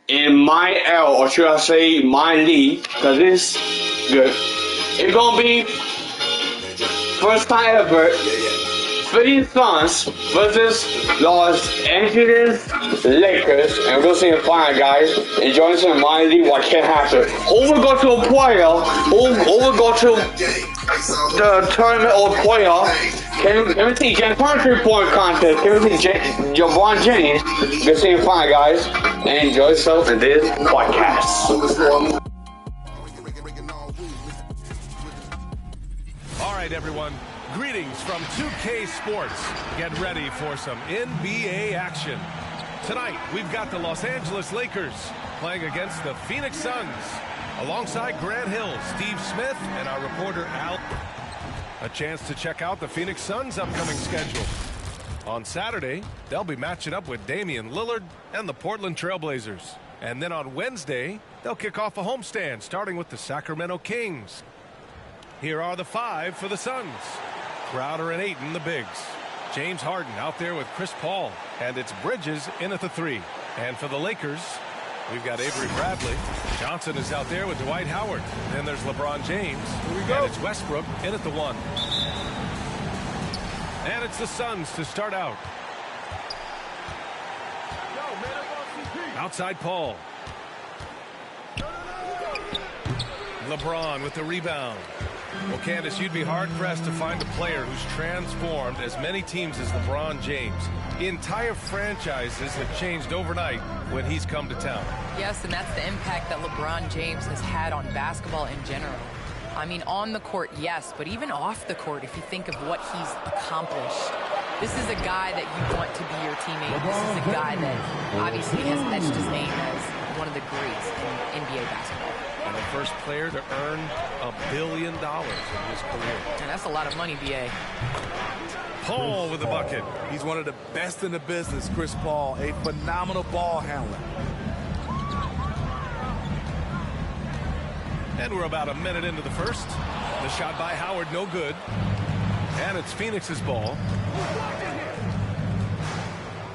in my L, or should I say my league, because it's good. It's gonna be first time ever. Phoenix Suns versus Los Angeles Lakers, and we're gonna see the final, guys. Enjoy this in my league. What can happen? Who will go to a playoff? Who will go to the tournament or playoff? Can we see James Harden 3-point contest? Can we see LeBron James? We're gonna see the final, guys. And enjoy yourself in this podcast. All right, everyone. Greetings from 2K Sports. Get ready for some NBA action. Tonight, we've got the Los Angeles Lakers playing against the Phoenix Suns. Alongside Grant Hill, Steve Smith, and our reporter Al. A chance to check out the Phoenix Suns' upcoming schedule. On Saturday, they'll be matching up with Damian Lillard and the Portland Trail Blazers. And then on Wednesday, they'll kick off a homestand, starting with the Sacramento Kings. Here are the five for the Suns. Crowder and Ayton, the bigs. James Harden out there with Chris Paul. And it's Bridges in at the 3. And for the Lakers, we've got Avery Bradley. Johnson is out there with Dwight Howard. Then there's LeBron James. Here we go. And it's Westbrook in at the 1. And it's the Suns to start out. Outside Paul. LeBron with the rebound. Well, Candace, you'd be hard-pressed to find a player who's transformed as many teams as LeBron James. Entire franchises have changed overnight when he's come to town. Yes, and that's the impact that LeBron James has had on basketball in general. I mean, on the court, yes, but even off the court, if you think of what he's accomplished. This is a guy that you want to be your teammate. This is a guy that obviously has etched his name as one of the greats in NBA basketball. And the first player to earn $1 billion in his career. And that's a lot of money, B.A. Paul with the bucket. He's one of the best in the business, Chris Paul, a phenomenal ball handler. And we're about a minute into the first. The shot by Howard, no good. And it's Phoenix's ball.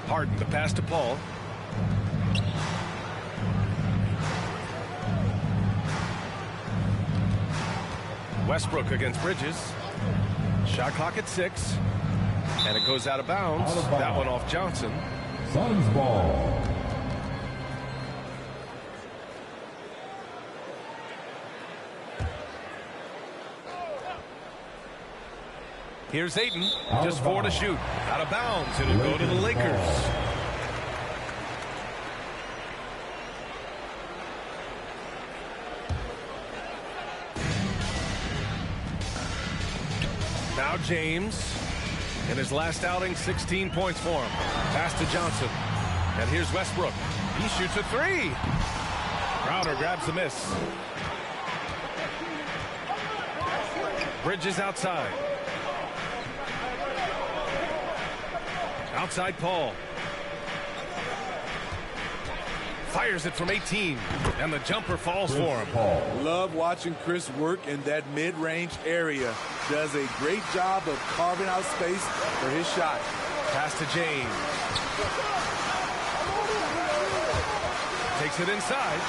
Harden, the pass to Paul. Westbrook against Bridges. Shot clock at 6. And it goes out of bounds. That one off Johnson. Suns ball. Here's Ayton. Just 4 to shoot. Out of bounds. It'll go to the Lakers. Now James, in his last outing, 16 points for him. Pass to Johnson. And here's Westbrook. He shoots a 3. Crowder grabs the miss. Bridges outside. Outside Paul. Fires it from 18. And the jumper falls for him. Love watching Chris work in that mid-range area. Does a great job of carving out space for his shot. Pass to James. Takes it inside.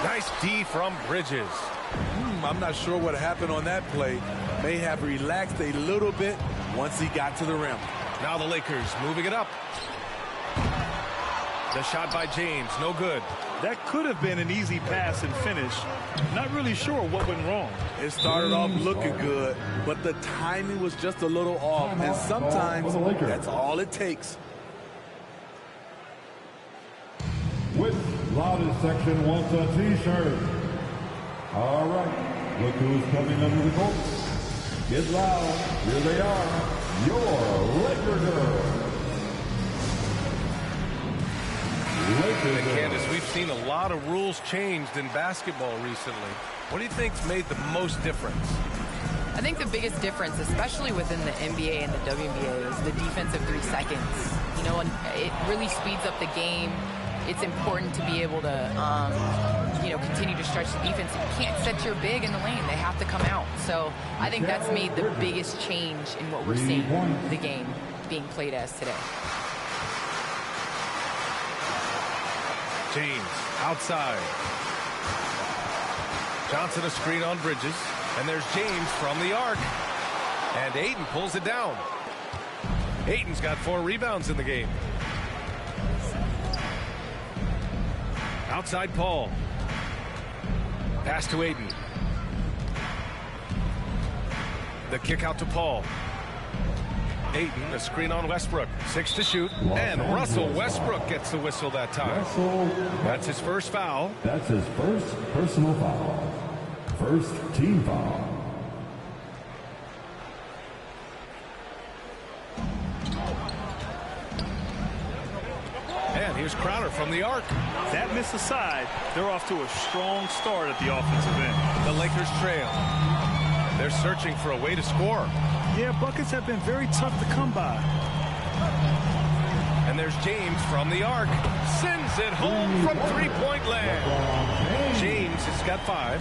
Nice D from Bridges. I'm not sure what happened on that play. May have relaxed a little bit once he got to the rim. Now the Lakers moving it up. The shot by James, no good. That could have been an easy pass and finish. Not really sure what went wrong. It started off looking good, but the timing was just a little off. And sometimes that's all it takes. With loudest section wants a t-shirt. All right, look who's coming under the court. Get loud. Here they are, your Laker girls. And Candace, we've seen a lot of rules changed in basketball recently. What do you think's made the most difference? I think the biggest difference, especially within the NBA and the WNBA, is the defensive 3 seconds. You know, and it really speeds up the game. It's important to be able to, you know, continue to stretch the defense. You can't set your big in the lane. They have to come out. So I think that's made the biggest change in what we're seeing the game being played as today. James outside. Johnson a screen on Bridges. And there's James from the arc. And Ayton pulls it down. Ayton's got 4 rebounds in the game. Outside Paul. Pass to Ayton. The kick out to Paul. Ayton, a screen on Westbrook. 6 to shoot. And Russell Westbrook gets the whistle that time. That's his first foul. That's his first personal foul. First team foul. And here's Crowder from the arc. That miss aside, they're off to a strong start at the offensive end. The Lakers trail. They're searching for a way to score. Yeah, buckets have been very tough to come by. And there's James from the arc. Sends it home from three-point land. James has got 5.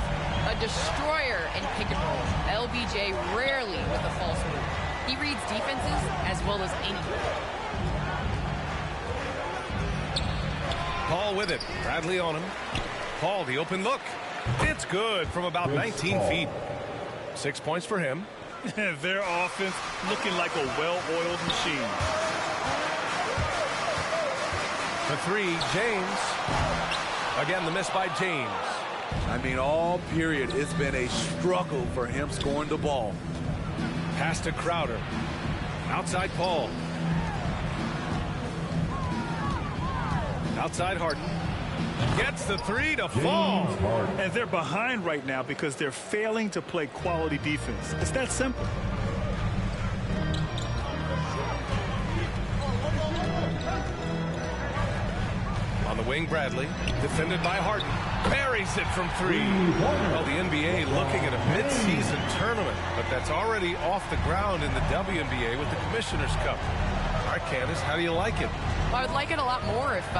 A destroyer in pick and roll. LBJ rarely with a false move. He reads defenses as well as anyone. Paul with it. Bradley on him. Paul, the open look. It's good from about 19 feet. 6 points for him. Their offense looking like a well-oiled machine. For 3, James. Again, the miss by James. I mean, all period, it's been a struggle for him scoring the ball. Pass to Crowder. Outside Paul. Outside Harden. Gets the 3 to fall. And they're behind right now because they're failing to play quality defense. It's that simple. On the wing, Bradley. Defended by Harden. Buries it from 3. Well, the NBA looking at a mid-season tournament, but that's already off the ground in the WNBA with the Commissioner's Cup. All right, Candace, how do you like it? Well, I would like it a lot more if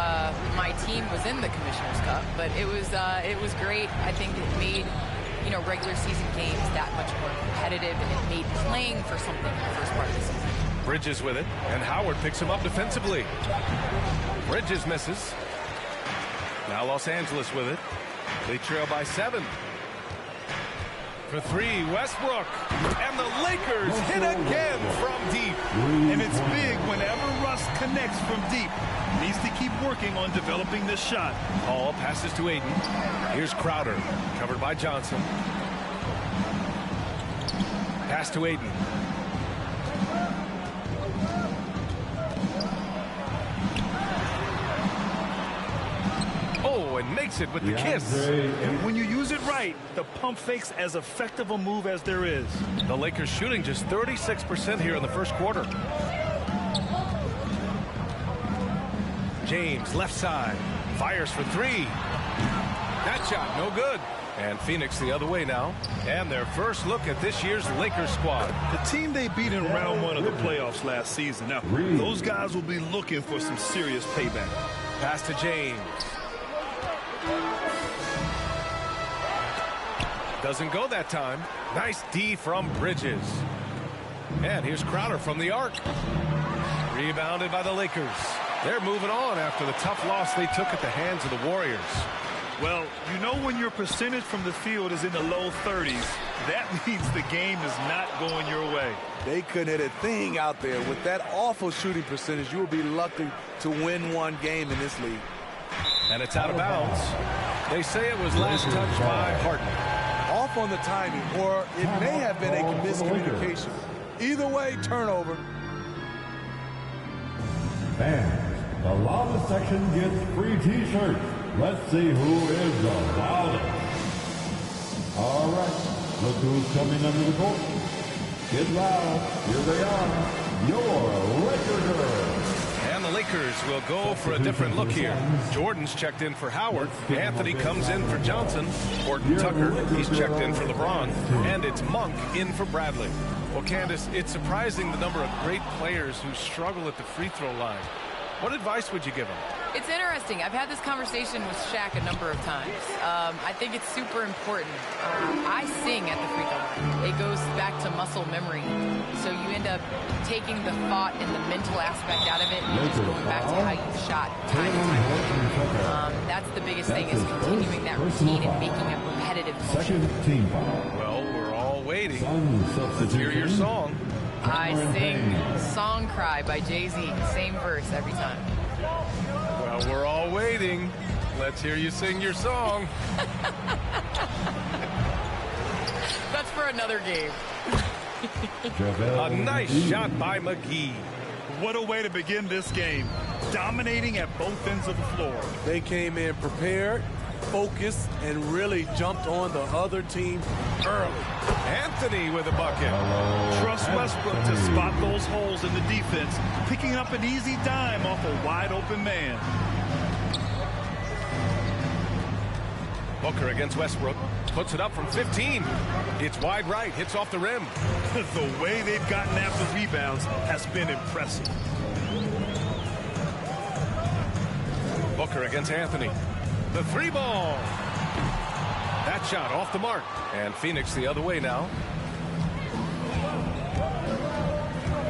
my team was in the Commissioner's Cup, but it was great. I think it made, regular season games that much more competitive, and it made playing for something in the first part of the season. Bridges with it, and Howard picks him up defensively. Bridges misses. Now Los Angeles with it. They trail by 7. For 3, Westbrook. And the Lakers hit again from deep. And it's big whenever Russ connects from deep. Needs to keep working on developing this shot. Paul passes to Ayton. Here's Crowder. Covered by Johnson. Pass to Ayton. Oh, and makes it with the kiss. And when you use it right, the pump fake's as effective a move as there is. The Lakers shooting just 36% here in the first quarter. James, left side. Fires for 3. That shot, no good. And Phoenix the other way now. And their first look at this year's Lakers squad. The team they beat in round 1 of the playoffs last season. Now, those guys will be looking for some serious payback. Pass to James. Doesn't go that time. Nice D from Bridges. And here's Crowder from the arc. Rebounded by the Lakers. They're moving on after the tough loss they took at the hands of the Warriors. Well, when your percentage from the field is in the low 30s, that means the game is not going your way. They couldn't hit a thing out there. With that awful shooting percentage, you will be lucky to win one game in this league. And it's out of bounds. They say it was last touched by Harden. Off on the timing, or it may have been a miscommunication. Either way, turnover. Fans, the loudest section gets free T-shirts. Let's see who is the loudest. All right, look who's coming under the court. Get loud. Here they are, your Laker girls. And the Lakers will go for a different look here. Jordan's checked in for Howard. Anthony comes in for Johnson. Horton Tucker, he's checked in for LeBron. And it's Monk in for Bradley. Well, Candace, it's surprising the number of great players who struggle at the free throw line. What advice would you give them? It's interesting. I've had this conversation with Shaq a number of times. I think it's super important. I sing at the free throw line. It goes back to muscle memory. So you end up taking the thought and the mental aspect out of it and just going back to how you shot time and time again. That's that's the biggest thing, is continuing that routine and making it repetitive motion. Second team foul. Well, we're all waiting. Suns Let's hear your substitution. song. I Cameron sing Payne. Song Cry by Jay-Z. Same verse every time. Well, we're all waiting. Let's hear you sing your song. That's for another game. JaVale A nice McGee. shot by McGee. What a way to begin this game. Dominating at both ends of the floor. They came in prepared, focused, and really jumped on the other team early. Anthony with a bucket. Trust Westbrook to spot those holes in the defense, picking up an easy dime off a wide open man. Booker against Westbrook. Puts it up from 15. It's wide right. Hits off the rim. The way they've gotten after rebounds has been impressive. Booker against Anthony. The three ball. That shot off the mark. And Phoenix the other way now.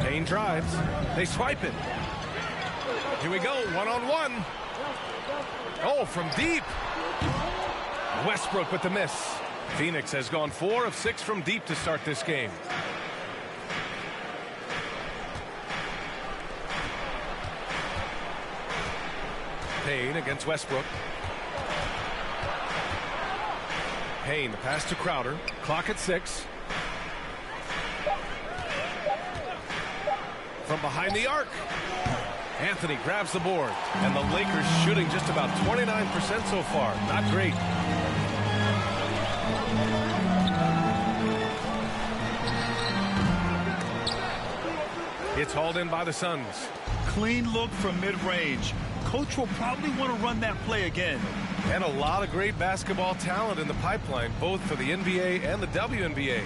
Payne drives. They swipe it. Here we go. One-on-one. Oh, from deep. Westbrook with the miss. Phoenix has gone 4 of 6 from deep to start this game. Payne against Westbrook. Payne, the pass to Crowder. Clock at 6. From behind the arc. Anthony grabs the board. And the Lakers shooting just about 29% so far. Not great. It's hauled in by the Suns. Clean look from mid-range. Coach will probably want to run that play again. And a lot of great basketball talent in the pipeline, both for the NBA and the WNBA.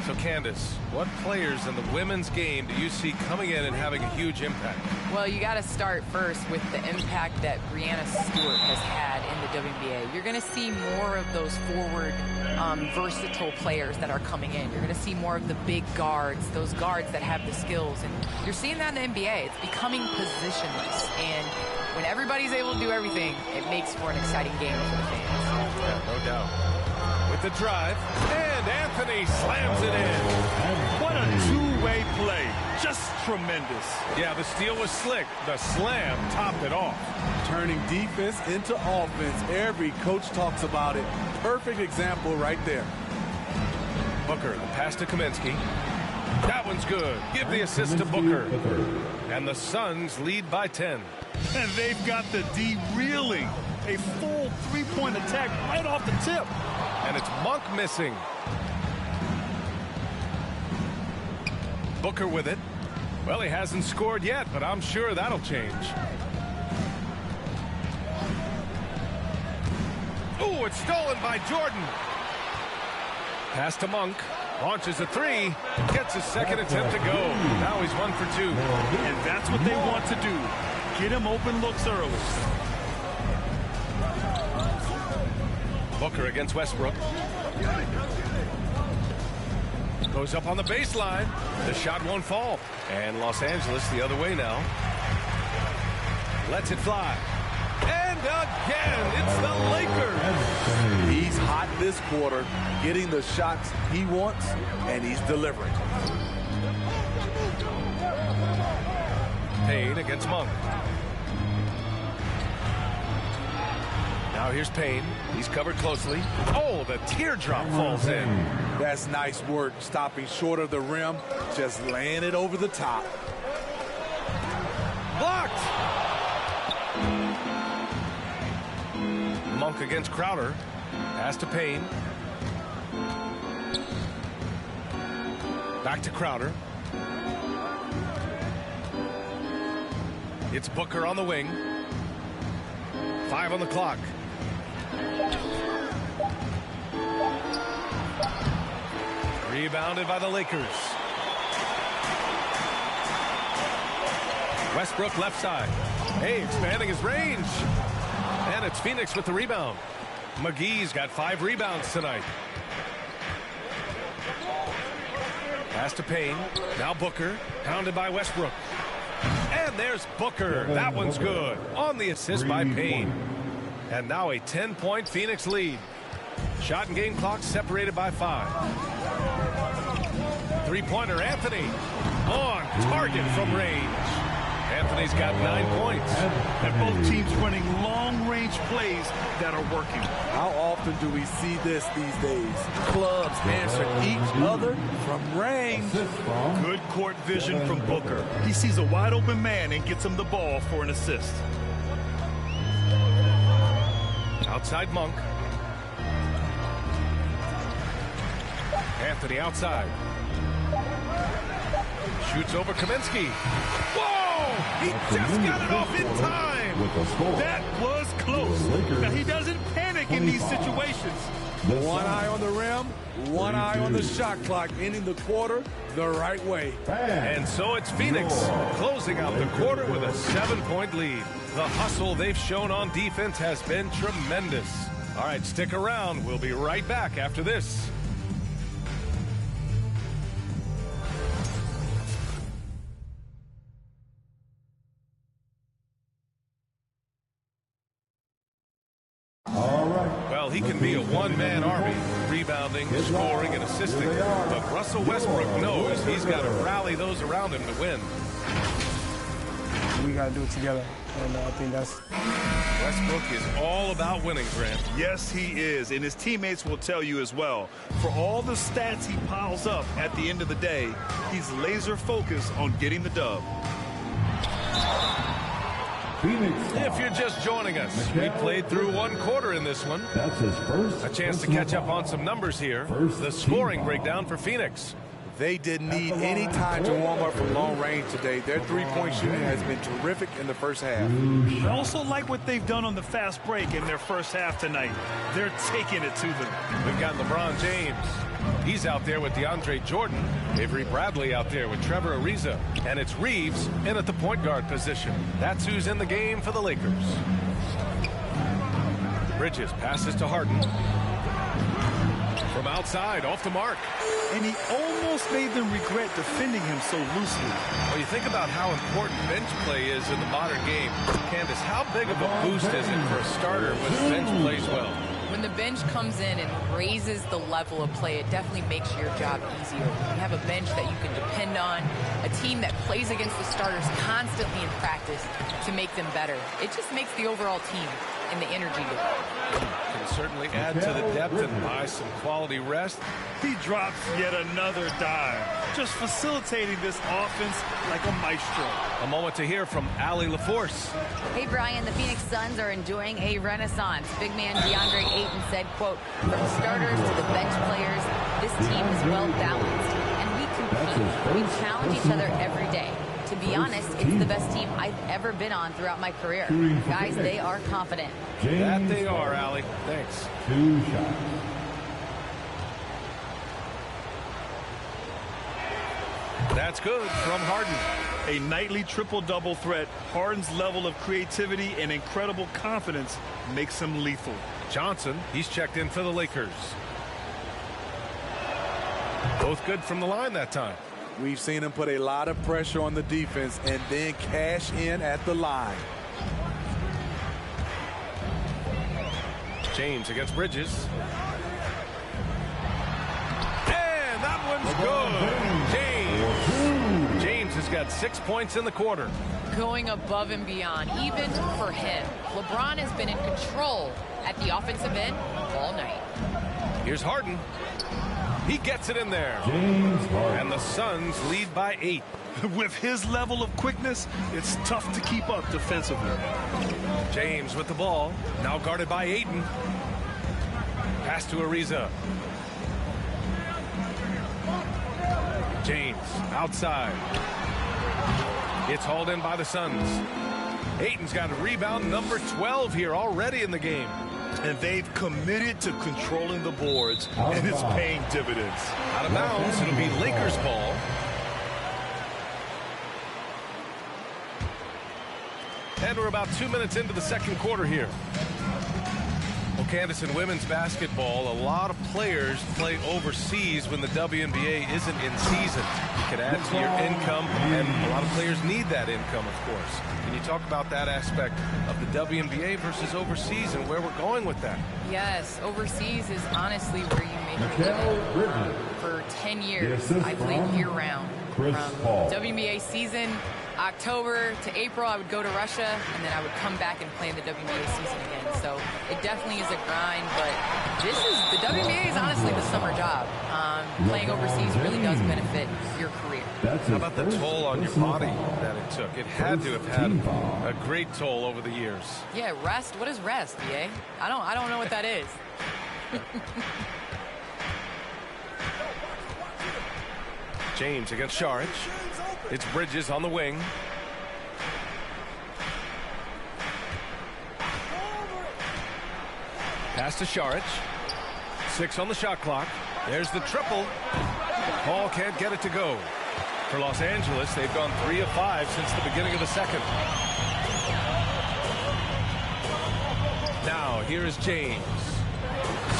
So, Candace, what players in the women's game do you see coming in and having a huge impact? Well, you got to start first with the impact that Breanna Stewart has had in the WNBA. You're going to see more of those forward, versatile players that are coming in. You're going to see more of the big guards, those guards that have the skills. And you're seeing that in the NBA. It's becoming positionless. And when everybody's able to do everything, it makes for an exciting game for the fans. Yeah, no doubt. With the drive, and Anthony slams it in. What a two-way play. Just tremendous. Yeah, the steal was slick. The slam topped it off. Turning defense into offense. Every coach talks about it. Perfect example right there. Booker, the pass to Kaminsky. That one's good. Give the assist to Booker. And the Suns lead by 10. And they've got the D reeling. A full three-point attack right off the tip. And it's Monk missing. Booker with it. Well, he hasn't scored yet, but I'm sure that'll change. Ooh, it's stolen by Jordan. Pass to Monk. Launches a three. Gets his second attempt to go. Now he's 1 for 2. And that's what they want to do. Get him open looks early. Booker against Westbrook. Goes up on the baseline. The shot won't fall. And Los Angeles the other way now. Lets it fly. And again, it's the Lakers. He's hot this quarter, getting the shots he wants, and he's delivering. Payne against Monk. Now here's Payne. He's covered closely. Oh, the teardrop falls in. That's nice work, stopping short of the rim, just laying it over the top. Blocked. Monk against Crowder. Pass to Payne. Back to Crowder. It's Booker on the wing. 5 on the clock. Rebounded by the Lakers. Westbrook left side. Hey, expanding his range. And it's Phoenix with the rebound. McGee's got 5 rebounds tonight. Pass to Payne. Now Booker. Pounded by Westbrook. And there's Booker. That one's good. On the assist by Payne. And now a 10-point Phoenix lead. Shot and game clock separated by 5. Three-pointer Anthony on target from range. Anthony's got 9 points. And both teams running long-range plays that are working. How often do we see this these days? Clubs answer each other from range. Good court vision from Booker. He sees a wide-open man and gets him the ball for an assist. Outside Monk. Anthony outside. Shoots over Kaminsky. Whoa! He just got it off in time. That was close. Now, he doesn't panic in these situations. One eye on the rim, one eye on the shot clock, ending the quarter the right way. And so it's Phoenix closing out the quarter with a 7-point lead. The hustle they've shown on defense has been tremendous. All right, stick around. We'll be right back after this. Well, he can be a one-man army, rebounding, scoring, and assisting. But Russell Westbrook knows he's got to rally those around him to win. We got to do it together, and I think that's... Westbrook is all about winning, Grant. Yes, he is, and his teammates will tell you as well. For all the stats he piles up at the end of the day, he's laser focused on getting the dub. If you're just joining us, we played through one quarter in this one. That's his first. A chance to catch up on some numbers here. The scoring breakdown for Phoenix. They didn't need any time to warm up from long range today. Their three-point shooting has been terrific in the first half. I also like what they've done on the fast break in their first half tonight. They're taking it to them. We've got LeBron James. He's out there with DeAndre Jordan. Avery Bradley out there with Trevor Ariza. And it's Reeves in at the point guard position. That's who's in the game for the Lakers. Bridges passes to Harden. From outside, off the mark. And he almost made them regret defending him so loosely. Well, you think about how important bench play is in the modern game. Candace, how big of a boost is it for a starter when the bench plays well? When the bench comes in and raises the level of play, it definitely makes your job easier. You have a bench that you can depend on, a team that plays against the starters constantly in practice to make them better. It just makes the overall team and the energy go. Can certainly add to the depth and buy some quality rest. He drops yet another dime, just facilitating this offense like a maestro. A moment to hear from Allie LaForce. Hey, Brian, the Phoenix Suns are enjoying a renaissance. Big man DeAndre Ayton said, quote, from starters to the bench players, this team is well balanced, and we compete. We challenge each other every day. To be honest, it's the best team I've ever been on throughout my career. Guys, they are confident. That they are, Allie. Thanks. 2 shots. That's good from Harden. A nightly triple-double threat, Harden's level of creativity and incredible confidence makes him lethal. Johnson, he's checked in for the Lakers. Both good from the line that time. We've seen him put a lot of pressure on the defense and then cash in at the line. James against Bridges. And that one's good. James has got 6 points in the quarter. Going above and beyond, even for him. LeBron has been in control at the offensive end all night. Here's Harden. He gets it in there. And the Suns lead by 8. With his level of quickness, it's tough to keep up defensively. James with the ball. Now guarded by Ayton. Pass to Ariza. James outside. It's hauled in by the Suns. Ayton's got a rebound number 12 here already in the game. And they've committed to controlling the boards, and it's paying dividends. Out of bounds, it'll be Lakers ball. And we're about 2 minutes into the second quarter here. Well, Candace, in women's basketball, a lot of players play overseas when the WNBA isn't in season. You can add to your income, and a lot of players need that income, of course. Can you talk about that aspect of the WNBA versus overseas and where we're going with that? Yes, overseas is honestly where you make your living. For 10 years, I played year-round. From WNBA season, October to April, I would go to Russia, and then I would come back and play in the WNBA season again. So it definitely is a grind, but the WNBA is honestly the summer job. Playing overseas really does benefit your career. How about the toll on your body that it took? It had to have had a great toll over the years. Yeah, rest. What is rest, BA? I don't know what that is. James against Saric. It's Bridges on the wing. Pass to Saric. 6 on the shot clock. There's the triple. Paul can't get it to go. For Los Angeles, they've gone 3 of 5 since the beginning of the second. Now, here is James.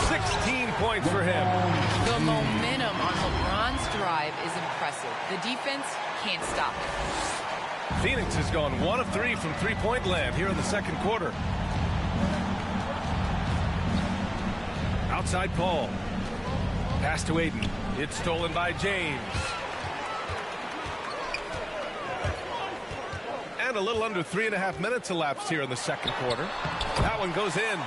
16 points for him. The momentum on LeBron's drive is impressive. The defense can't stop it. Phoenix has gone 1 of 3 from three-point land here in the second quarter. Outside Paul. Pass to Aiden. It's stolen by James. And a little under 3.5 minutes elapsed here in the second quarter. That one goes in.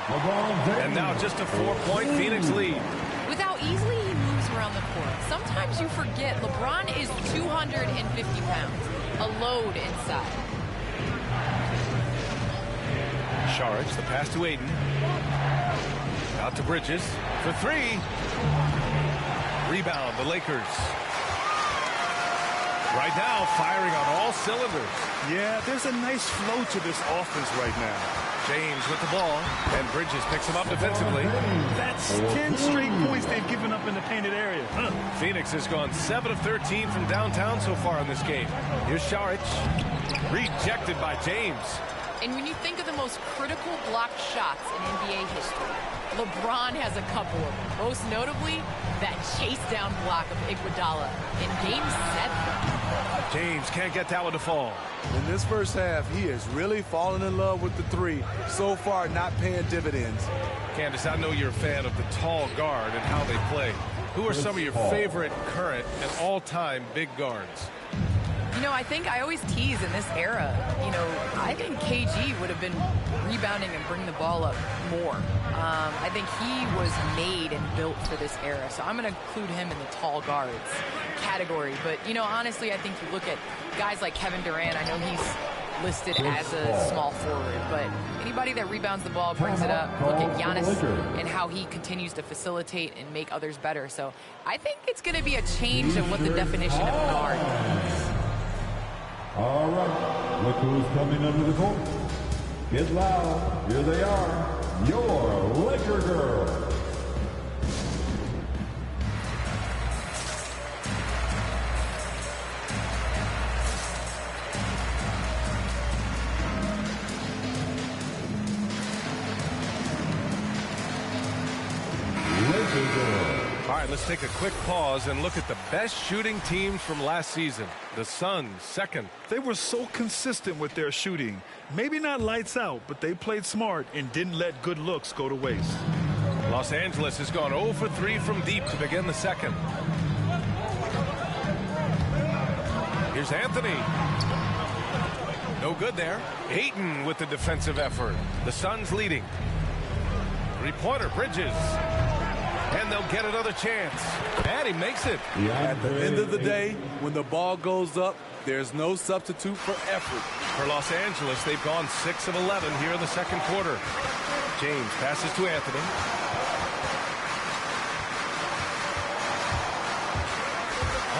And now just a 4-point Phoenix lead. With how easily he moves around the court, sometimes you forget LeBron is 250 pounds, a load inside. Saric, the pass to Aiden. Out to Bridges for 3. Rebound, the Lakers. Right now, firing on all cylinders. Yeah, there's a nice flow to this offense right now. James with the ball, and Bridges picks him up defensively. That's 10 straight points they've given up in the painted area. Phoenix has gone 7 of 13 from downtown so far in this game. Here's Saric. Rejected by James. And when you think of the most critical blocked shots in NBA history, LeBron has a couple of them. Most notably, that chase down block of Iguodala in Game 7. James can't get that one to fall. In this first half, he is really falling in love with the 3. So far, not paying dividends. Candace, I know you're a fan of the tall guard and how they play. Who are some of your favorite current and all-time big guards? You know, I think I always tease in this era, you know, I think KG would have been rebounding and bring the ball up more. I think he was made and built for this era, so I'm going to include him in the tall guards category. But, you know, honestly, I think you look at guys like Kevin Durant, I know he's listed as a small forward, but anybody that rebounds the ball, brings it up. Look at Giannis and how he continues to facilitate and make others better. So I think it's going to be a change of what the definition of a guard is. All right, look who's coming under the court. Get loud. Here they are, your Laker girls. Laker girls. All right, let's take a quick pause and look at the best shooting teams from last season. The Suns, second. They were so consistent with their shooting. Maybe not lights out, but they played smart and didn't let good looks go to waste. Los Angeles has gone 0 for 3 from deep to begin the second. Here's Anthony. No good there. Ayton with the defensive effort. The Suns leading. Three-pointer, Bridges. And they'll get another chance. And he makes it. At the end of the day, when the ball goes up, there's no substitute for effort. For Los Angeles, they've gone 6 of 11 here in the second quarter. James passes to Anthony.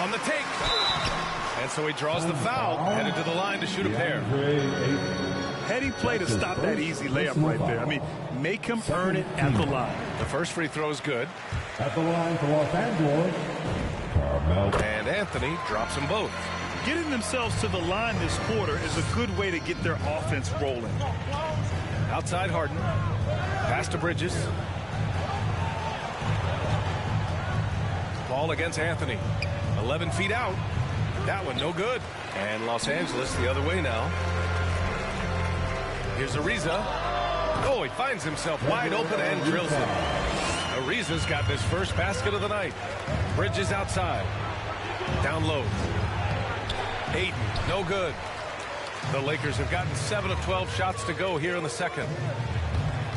On the take. And so he draws the foul, headed to the line to shoot a pair. Heady play to stop that easy layup right there. I mean, make him earn it at the line. The first free throw is good. At the line for Los Angeles, Carmelo. And Anthony drops them both. Getting themselves to the line this quarter is a good way to get their offense rolling. Outside Harden. Pass to Bridges. Ball against Anthony. 11 feet out. That one no good. And Los Angeles the other way now. Here's Ariza. Oh, he finds himself wide open and drills it. Ariza's got his first basket of the night. Bridges outside. Down low. Ayton, no good. The Lakers have gotten 7 of 12 shots to go here in the second.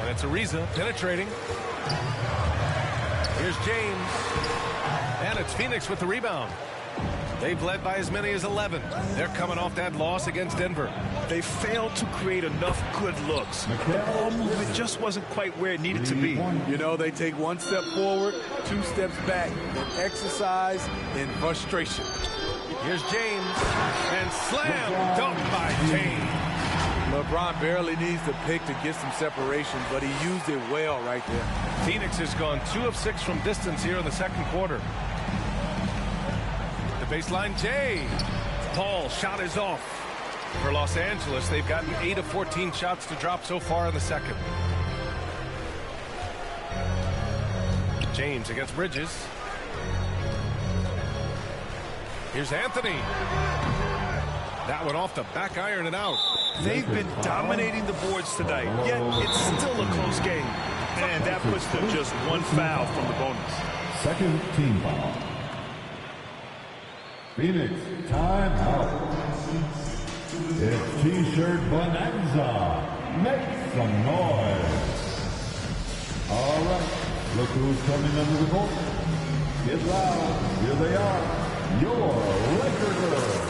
And it's Ariza penetrating. Here's James. And it's Phoenix with the rebound. They've led by as many as 11. They're coming off that loss against Denver. They failed to create enough good looks. The ball movement just wasn't quite where it needed to be. You know, they take 1 step forward, 2 steps back, in exercise, in frustration. Here's James. And slam dunk by James. LeBron barely needs to pick to get some separation, but he used it well right there. Phoenix has gone 2 of 6 from distance here in the second quarter. The baseline, Jay. Paul shot is off. For Los Angeles, they've gotten 8 of 14 shots to drop so far in the second. James against Bridges. Here's Anthony. That one off the back iron and out. They've been dominating the boards tonight, yet it's still a close game. And that puts them just 1 foul from the bonus. Second team foul. Phoenix, time out. It's T-shirt Bonanza. Make some noise. All right, look who's coming under the court. Get loud. Here they are. Your Laker girls.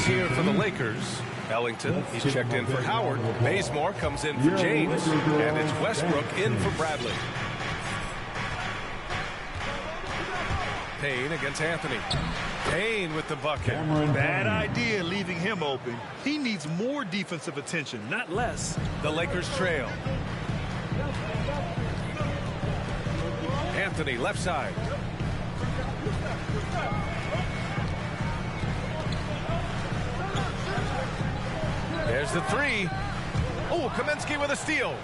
Here for the Lakers. Ellington, he's checked in for Howard. Bazemore comes in for James. And it's Westbrook in for Bradley. Payne against Anthony. Payne with the bucket. Bad idea leaving him open. He needs more defensive attention, not less. The Lakers trail. Anthony, left side. There's the 3. Oh, Kaminsky with a steal.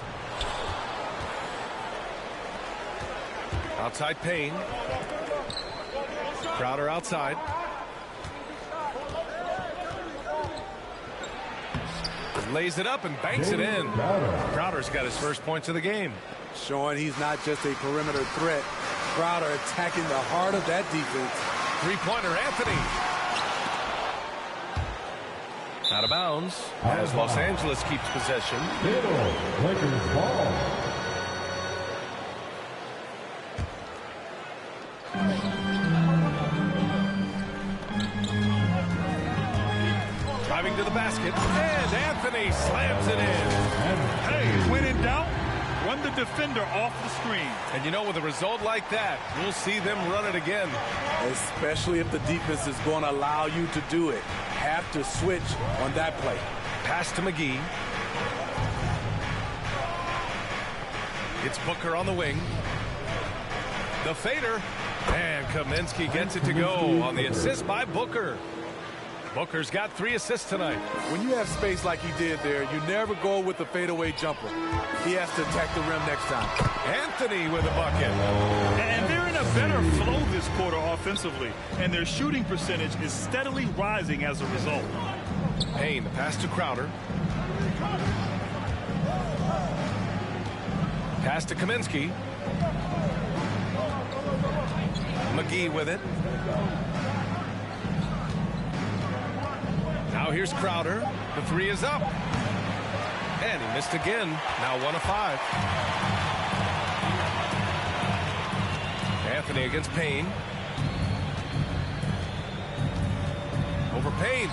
Outside Payne. Crowder outside. Lays it up and banks it in. Crowder's got his first points of the game. Showing he's not just a perimeter threat. Crowder attacking the heart of that defense. 3-pointer Anthony. Out of bounds as Los Angeles keeps possession. Lakers ball. Driving to the basket, and Anthony slams it in. Hey, when in doubt, run the defender off the screen. And you know, with a result like that, we'll see them run it again. Especially if the defense is going to allow you to do it. Have to switch on that play. Pass to McGee. It's Booker on the wing. The fader. And Kaminsky gets it to go on the assist by Booker. Booker's got 3 assists tonight. When you have space like he did there, you never go with the fadeaway jumper. He has to attack the rim next time. Anthony with a bucket. And they're in a better flow this quarter offensively, and their shooting percentage is steadily rising as a result. Payne, the pass to Crowder. Pass to Kaminsky. McGee with it. Now here's Crowder. The 3 is up. And he missed again. Now 1 of 5. Anthony against Payne. Over Payne.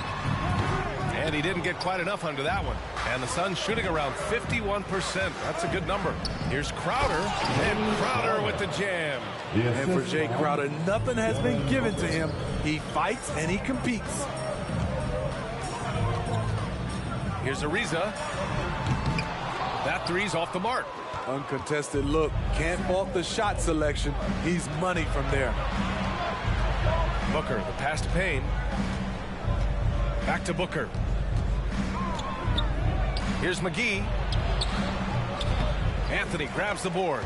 And he didn't get quite enough under that one. And the Suns shooting around 51%. That's a good number. Here's Crowder, and Crowder with the jam. And for Jay Crowder, nothing has been given to him. He fights and he competes. Here's Ariza. That three's off the mark. Uncontested look. Can't fault the shot selection. He's money from there. Booker, the pass to Payne. Back to Booker. Here's McGee. Anthony grabs the board.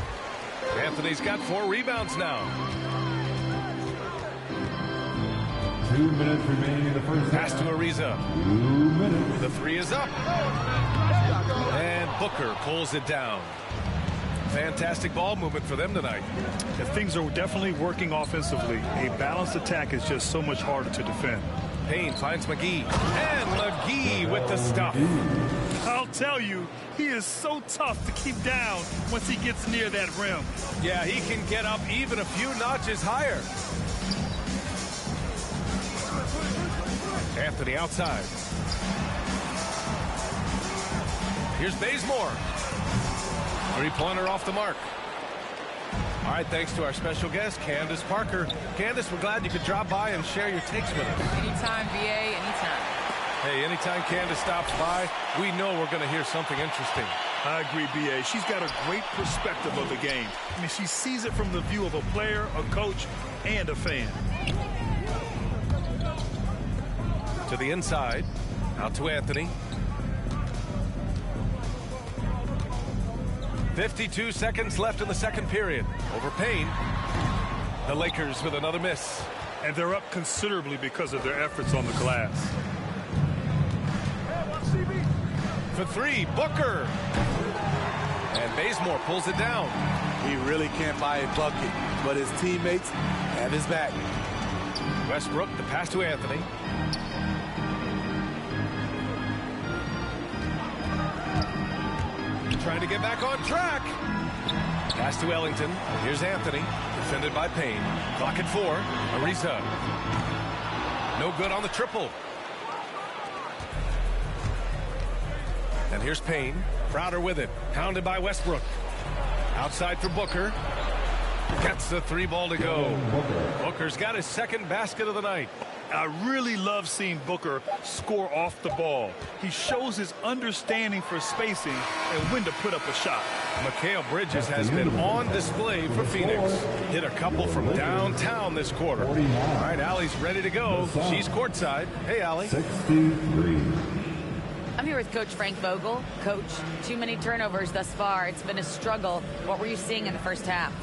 Anthony's got 4 rebounds now. 2 minutes remaining in the first Pass half. to Ariza. 2 minutes. The three is up. And Booker pulls it down. Fantastic ball movement for them tonight. And things are definitely working offensively. A balanced attack is just so much harder to defend. Payne finds McGee. And McGee with the stuff. I'll tell you, he is so tough to keep down once he gets near that rim. Yeah, he can get up even a few notches higher. Anthony outside. Here's Bazemore. Three-pointer off the mark. All right, thanks to our special guest, Candace Parker. Candace, we're glad you could drop by and share your takes with us. Anytime, VA, anytime. Hey, anytime Candace stops by, we know we're going to hear something interesting. I agree, B.A. She's got a great perspective of the game. I mean, she sees it from the view of a player, a coach, and a fan. To the inside. Out to Anthony. 52 seconds left in the second period. Over Payne. The Lakers with another miss. And they're up considerably because of their efforts on the glass. For three, Booker. And Bazemore pulls it down. He really can't buy a bucket, but his teammates have his back. Westbrook, the pass to Anthony. Trying to get back on track. Pass to Ellington. Here's Anthony. Defended by Payne. Clock at 4. Ariza. No good on the triple. And here's Payne. Crowder with it. Pounded by Westbrook. Outside for Booker. Gets the 3 ball to go. Booker's got his second basket of the night. I really love seeing Booker score off the ball. He shows his understanding for spacing and when to put up a shot. Mikal Bridges has been on display for Phoenix. Hit a couple from downtown this quarter. All right, Allie's ready to go. She's courtside. Hey, Allie. 63. I'm here with Coach Frank Vogel. Coach, too many turnovers thus far. It's been a struggle. What were you seeing in the first half?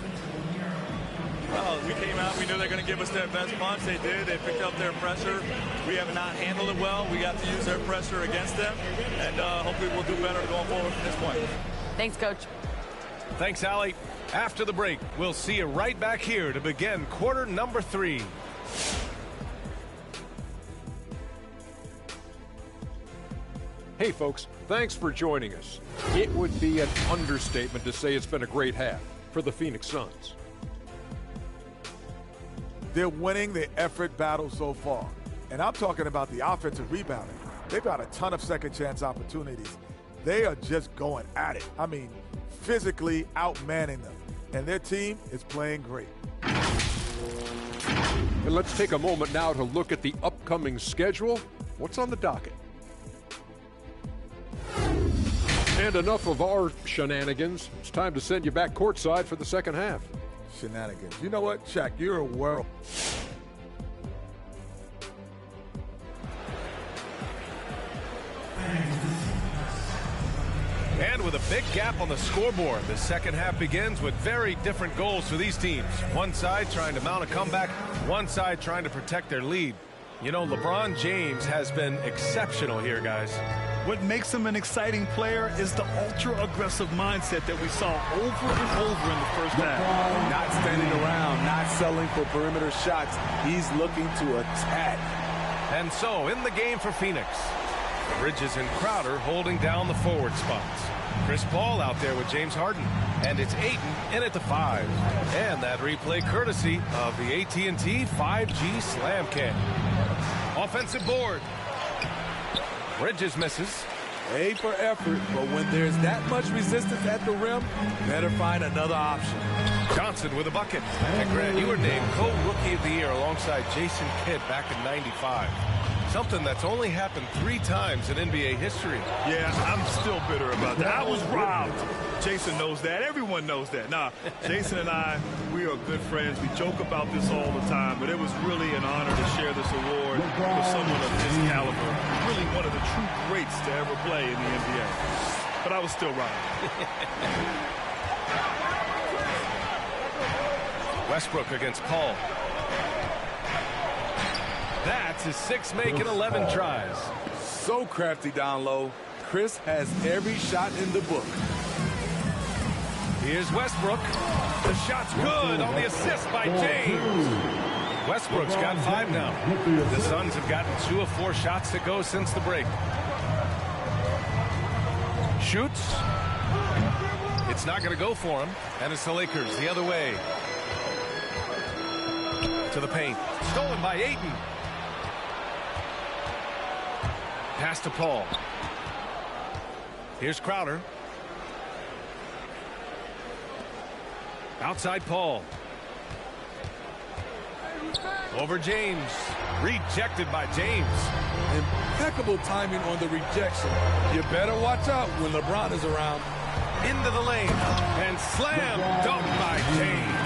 Well, we came out, we knew they're going to give us their best punch. They did. They picked up their pressure. We have not handled it well. We got to use their pressure against them, and hopefully we'll do better going forward from this point. Thanks, Coach. Thanks, Allie. After the break, we'll see you right back here to begin quarter number 3. Hey, folks, thanks for joining us. It would be an understatement to say it's been a great half for the Phoenix Suns. They're winning the effort battle so far. And I'm talking about the offensive rebounding. They've got a ton of second chance opportunities. They are just going at it. I mean, physically outmanning them. And their team is playing great. And let's take a moment now to look at the upcoming schedule. What's on the docket? And enough of our shenanigans. It's time to send you back courtside for the second half. Shenanigans. You know what, Shaq? You're a world. And with a big gap on the scoreboard, the second half begins with very different goals for these teams. One side trying to mount a comeback, one side trying to protect their lead. You know, LeBron James has been exceptional here, guys. What makes him an exciting player is the ultra-aggressive mindset that we saw over and over in the first half. Not standing around, not settling for perimeter shots. He's looking to attack. And so, in the game for Phoenix, Bridges and Crowder holding down the forward spots. Chris Paul out there with James Harden. And it's Ayton in at the 5. And that replay courtesy of the AT&T 5G Slam Cam. Offensive board. Bridges misses. A for effort, but when there's that much resistance at the rim, better find another option. Johnson with a bucket. And Grant, you were named co-rookie of the year alongside Jason Kidd back in '95. Something that's only happened 3 times in NBA history. Yeah, I'm still bitter about that. I was robbed. Jason knows that. Everyone knows that. Nah, Jason and I, we are good friends. We joke about this all the time, but it was really an honor to share this award with someone of his caliber. Really one of the true greats to ever play in the NBA. But I was still robbed. Westbrook against Paul. That's his 6 make and 11 tries. So crafty down low. Chris has every shot in the book. Here's Westbrook. The shot's good on the assist by James. Westbrook's got 5 now. The Suns have gotten 2 of 4 shots to go since the break. Shoots. It's not going to go for him. And it's the Lakers the other way. To the paint. Stolen by Ayton. Pass to Paul. Here's Crowder. Outside Paul. Over James. Rejected by James. Impeccable timing on the rejection. You better watch out when LeBron is around. Into the lane. And slam dunk by James.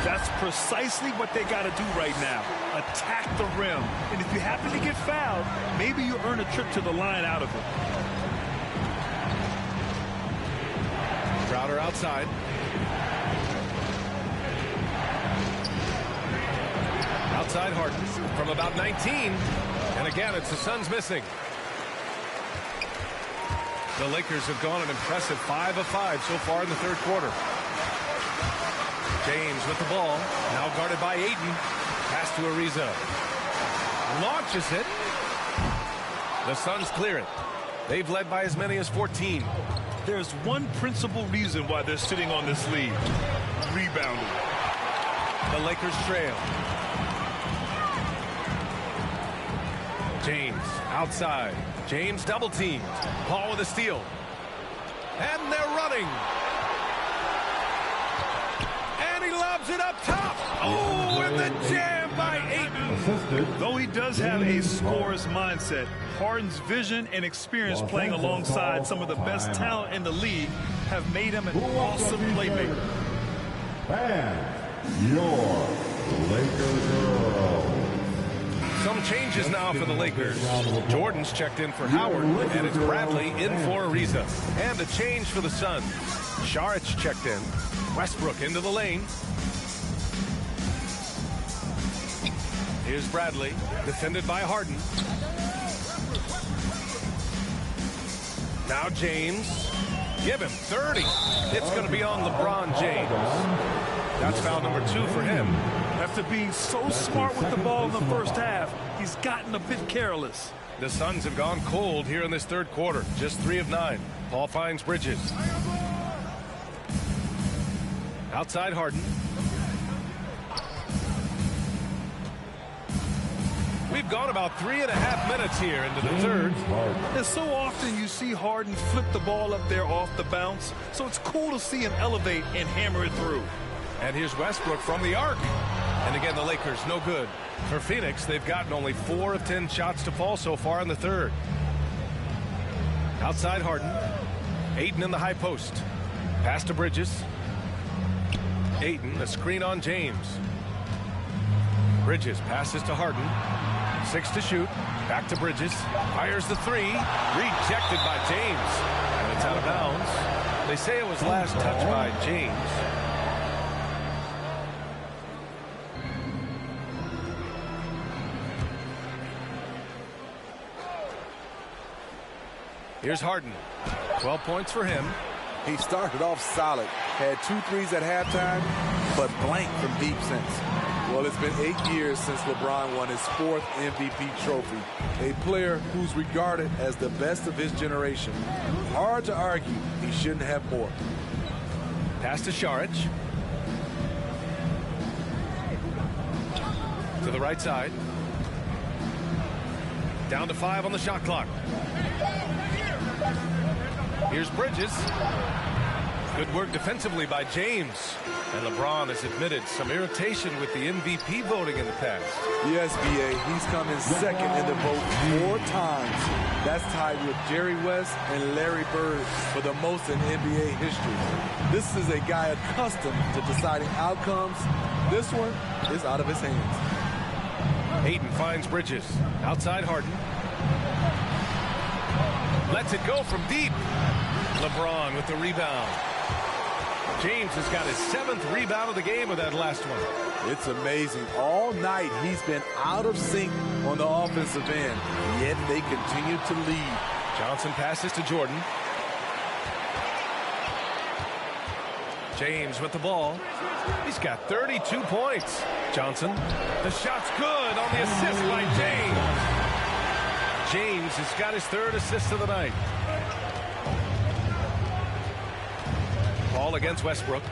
That's precisely what they got to do right now. Attack the rim. And if you happen to get fouled, maybe you earn a trip to the line out of it. Crowder outside. Outside Harden from about 19. And again, it's the Suns missing. The Lakers have gone an impressive 5 of 5 so far in the third quarter. James with the ball, now guarded by Ayton. Pass to Ariza. Launches it. The Suns clear it. They've led by as many as 14. There's one principal reason why they're sitting on this lead. Rebounding. The Lakers trail. James outside. James double teamed. Paul with a steal. And they're running. And he lobs it up top. Oh, and the jam by Ayton. Though he does have a scorer's mindset, Harden's vision and experience playing alongside some of the best talent in the league have made him an awesome playmaker. And your Lakers girl. Some changes now for the Lakers. Jordan's checked in for Howard, and it's Bradley in for Ariza. And a change for the Suns. Saric checked in. Westbrook into the lane. Here's Bradley, defended by Harden. Now James. Give him 30. It's going to be on LeBron James. That's foul number 2 for him. After being so smart with the ball in the first half, he's gotten a bit careless. The Suns have gone cold here in this third quarter. Just 3 of 9. Paul finds Bridges. Outside Harden. We've gone about 3.5 minutes here into the third. And so often you see Harden flip the ball up there off the bounce, so it's cool to see him elevate and hammer it through. And here's Westbrook from the arc. And again, the Lakers no good. For Phoenix, they've gotten only 4 of 10 shots to fall so far in the third. Outside Harden. Ayton in the high post. Pass to Bridges. Ayton, a screen on James. Bridges passes to Harden. 6 to shoot. Back to Bridges. Fires the 3. Rejected by James. And it's out of bounds. They say it was last touched by James. Here's Harden. 12 points for him. He started off solid. Had 2 threes at halftime, but blank from deep since. Well, it's been 8 years since LeBron won his 4th MVP trophy. A player who's regarded as the best of his generation. Hard to argue he shouldn't have more. Pass to Saric. To the right side. Down to 5 on the shot clock. Here's Bridges. Good work defensively by James. And LeBron has admitted some irritation with the MVP voting in the past. Yes, B.A. He's come in second in the vote 4 times. That's tied with Jerry West and Larry Bird for the most in NBA history. This is a guy accustomed to deciding outcomes. This one is out of his hands. Ayton finds Bridges. Outside Harden. Lets it go from deep. LeBron with the rebound. James has got his 7th rebound of the game with that last one. It's amazing. All night he's been out of sync on the offensive end, yet they continue to lead. Johnson passes to Jordan. James with the ball. He's got 32 points. Johnson. The shot's good on the assist by James. James has got his 3rd assist of the night. Ball against Westbrook.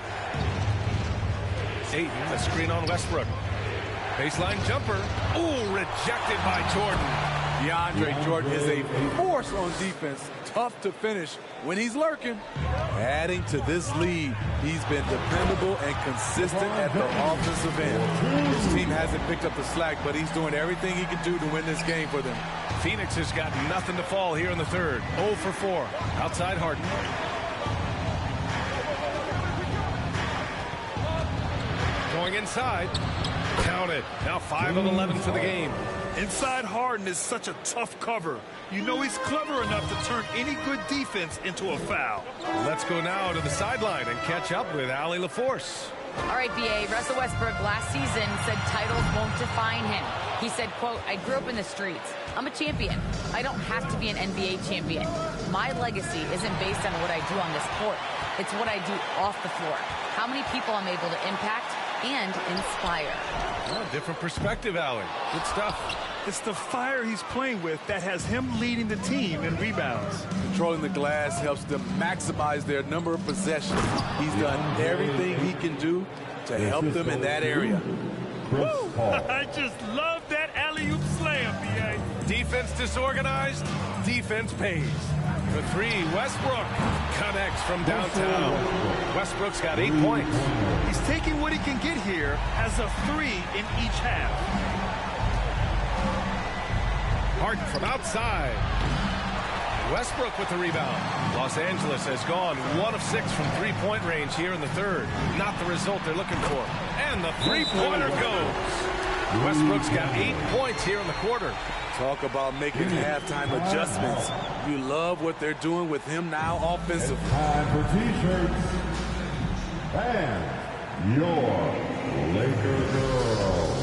Ayton, a screen on Westbrook. Baseline jumper. Ooh, rejected by Jordan. DeAndre Jordan is a force on defense. Tough to finish when he's lurking. Adding to this lead, he's been dependable and consistent at the offensive end. His team hasn't picked up the slack, but he's doing everything he can do to win this game for them. Phoenix has got nothing to fall here in the 3rd. 0 for 4. Outside Harden. Going inside. Count it. Now 5 of 11 for the game. Inside Harden is such a tough cover. You know he's clever enough to turn any good defense into a foul. Let's go now to the sideline and catch up with Allie LaForce. All right, B.A. Russell Westbrook last season said titles won't define him. He said, quote, I grew up in the streets. I'm a champion. I don't have to be an NBA champion. My legacy isn't based on what I do on this court. It's what I do off the floor. How many people I'm able to impact and inspire. Oh, different perspective, Allie. Good stuff. It's the fire he's playing with that has him leading the team in rebounds. Controlling the glass helps them maximize their number of possessions. He's done everything he can do to help them in that area. Woo! I just love that alley-oop slam, B.A. Defense disorganized, defense pays. For 3, Westbrook connects from downtown. Westbrook's got 8 points. He's taking what he can get here as a 3 in each half. Harden from outside. Westbrook with the rebound. Los Angeles has gone 1 of 6 from 3-point range here in the 3rd. Not the result they're looking for. And the 3-pointer goes. Westbrook's got 8 points here in the quarter. Talk about making halftime adjustments. You love what they're doing with him now offensively. It's time for T-shirts. And your Laker girls.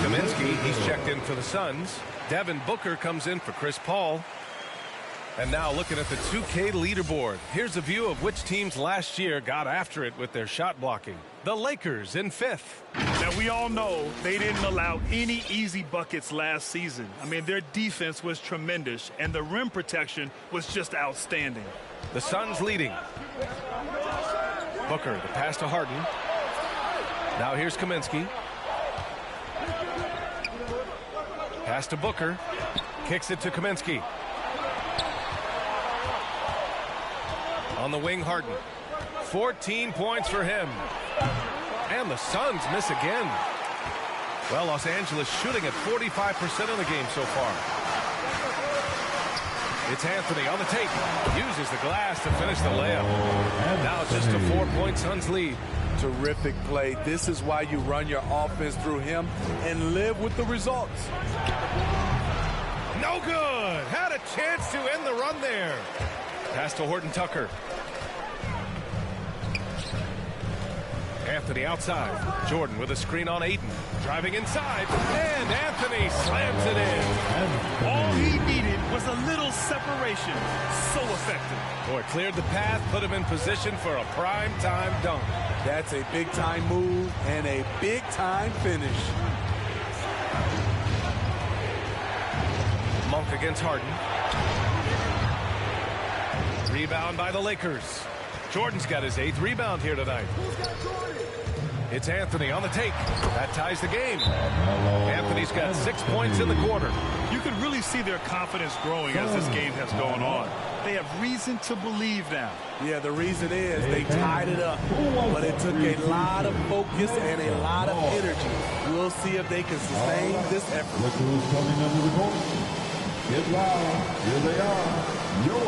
Kaminsky, he's checked in for the Suns. Devin Booker comes in for Chris Paul. And now looking at the 2K leaderboard. Here's a view of which teams last year got after it with their shot blocking. The Lakers in 5th. Now, we all know they didn't allow any easy buckets last season. I mean, their defense was tremendous, and the rim protection was just outstanding. The Suns leading. Booker, the pass to Harden. Now here's Kaminsky. Pass to Booker. Kicks it to Kaminsky. On the wing, Harden. 14 points for him. And the Suns miss again. Well, Los Angeles shooting at 45% of the game so far. It's Anthony on the tape. Uses the glass to finish the layup. Now just a 4-point Suns lead. Terrific play. This is why you run your offense through him and live with the results. No good. Had a chance to end the run there. Pass to Horton Tucker. Anthony outside. Jordan with a screen on Ayton. Driving inside. And Anthony slams it in. All he needed was a little separation. So effective. Boy, cleared the path, put him in position for a prime-time dunk. That's a big-time move and a big-time finish. Monk against Harden. Rebound by the Lakers. Jordan's got his 8th rebound here tonight. It's Anthony on the take. That ties the game. Anthony's got 6 points in the quarter. You can really see their confidence growing as this game has gone on. They have reason to believe now. Yeah, the reason is they tied it up, but it took a lot of focus and a lot of energy. We'll see if they can sustain this effort. Look who's coming under the court. Get loud. Here they are. Your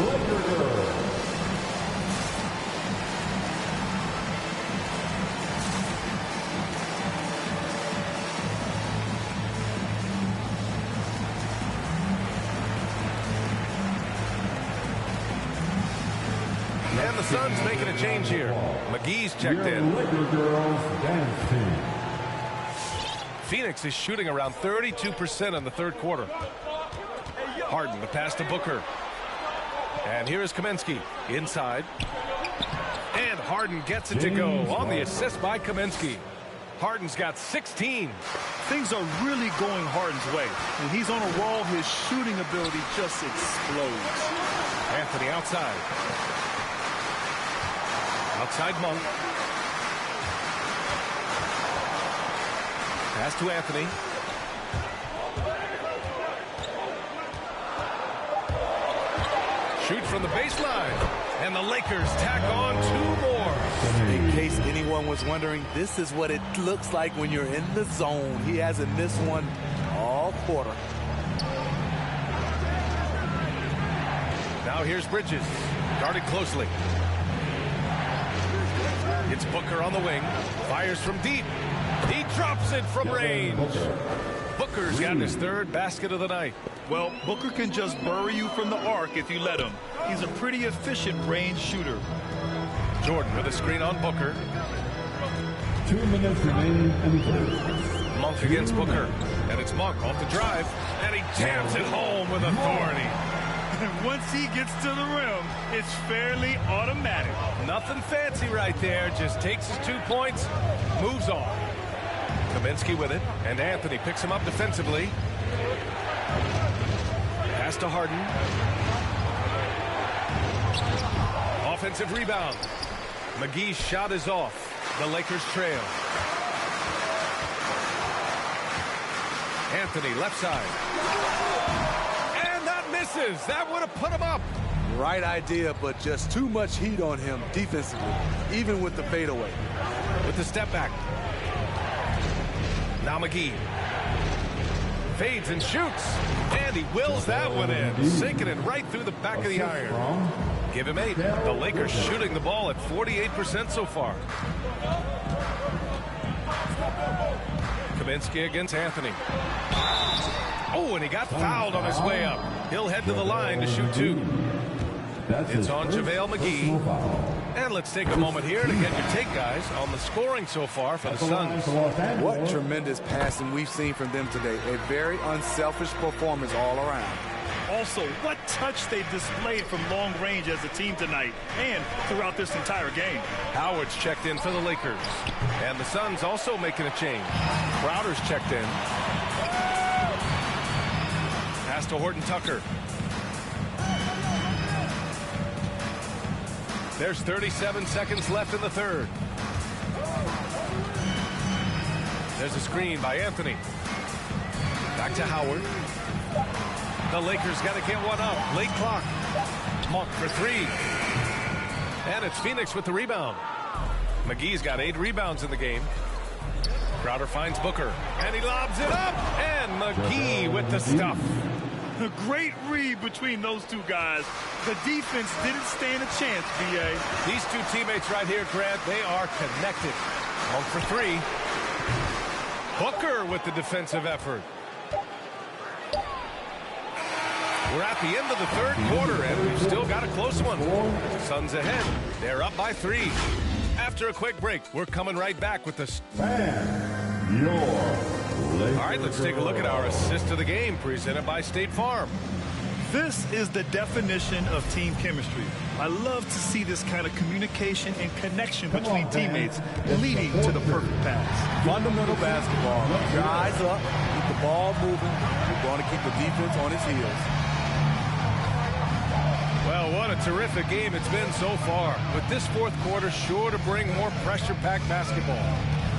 Laker girls. And the Suns making a change here. McGee's checked in. Laker girls dance team. Phoenix is shooting around 32% in the third quarter. Harden, the pass to Booker. And here is Kaminsky inside. And Harden gets it to go on the assist by Kaminsky. Harden's got 16. Things are really going Harden's way. When he's on a roll, his shooting ability just explodes. Anthony outside. Outside Monk. Pass to Anthony. Shoot from the baseline. And the Lakers tack on 2 more. In case anyone was wondering, this is what it looks like when you're in the zone. He hasn't missed one all quarter. Now here's Bridges. Guarded closely. It's Booker on the wing. Fires from deep. He drops it from range. Booker's got his 3rd basket of the night. Well, Booker can just bury you from the arc if you let him. He's a pretty efficient range shooter. Jordan with a screen on Booker. 2 minutes remaining in the third. Monk against Booker. And it's Monk off the drive. And he jams it home with authority. Once he gets to the rim, it's fairly automatic. Nothing fancy right there. Just takes his 2 points, moves on. Kaminsky with it, and Anthony picks him up defensively. Pass to Harden. Offensive rebound. McGee's shot is off. The Lakers trail. Anthony left side. Misses. That would have put him up. Right idea, but just too much heat on him defensively, even with the fadeaway. With the step back. Now McGee. Fades and shoots. And he wills that one in. Sinking it right through the back of the iron. Give him 8. The Lakers shooting the ball at 48% so far. Kaminsky against Anthony. Oh, and he got fouled on his way up. He'll head to the line to shoot 2. It's on JaVale McGee. And let's take a moment here to get your take, guys, on the scoring so far for the Suns. What tremendous passing we've seen from them today. A very unselfish performance all around. Also, what touch they displayed from long range as a team tonight and throughout this entire game. Howard's checked in for the Lakers. And the Suns also making a change. Crowder's checked in. Pass to Horton Tucker. There's 37 seconds left in the third. There's a screen by Anthony. Back to Howard. The Lakers got to get one up. Late clock. Monk for 3. And it's Phoenix with the rebound. McGee's got 8 rebounds in the game. Crowder finds Booker. And he lobs it up. And McGee with the stuff. A great read between those 2 guys. The defense didn't stand a chance, B.A. These 2 teammates right here, Grant, they are connected. Monk for 3. Booker with the defensive effort. We're at the end of the third quarter, and we've still got a close one. Suns ahead. They're up by 3. After a quick break, we're coming right back with the... All right, let's take a look at our assist of the game, presented by State Farm. This is the definition of team chemistry. I love to see this kind of communication and connection between teammates leading to the perfect pass. Fundamental basketball. Keep your eyes up, keep the ball moving. You're going to keep the defense on its heels. Well, what a terrific game it's been so far. With this fourth quarter sure to bring more pressure-packed basketball.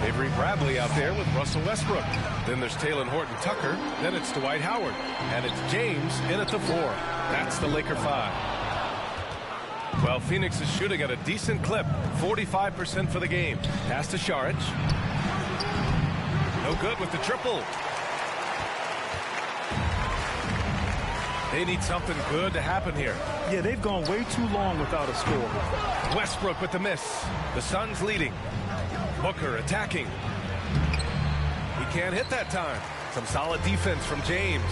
Avery Bradley out there with Russell Westbrook. Then there's Talen Horton-Tucker. Then it's Dwight Howard. And it's James in at the 4. That's the Laker 5. Well, Phoenix is shooting at a decent clip. 45% for the game. Pass to Šarić. No good with the triple. They need something good to happen here. Yeah, they've gone way too long without a score. Westbrook with the miss. The Suns leading. Booker attacking. He can't hit that time. Some solid defense from James.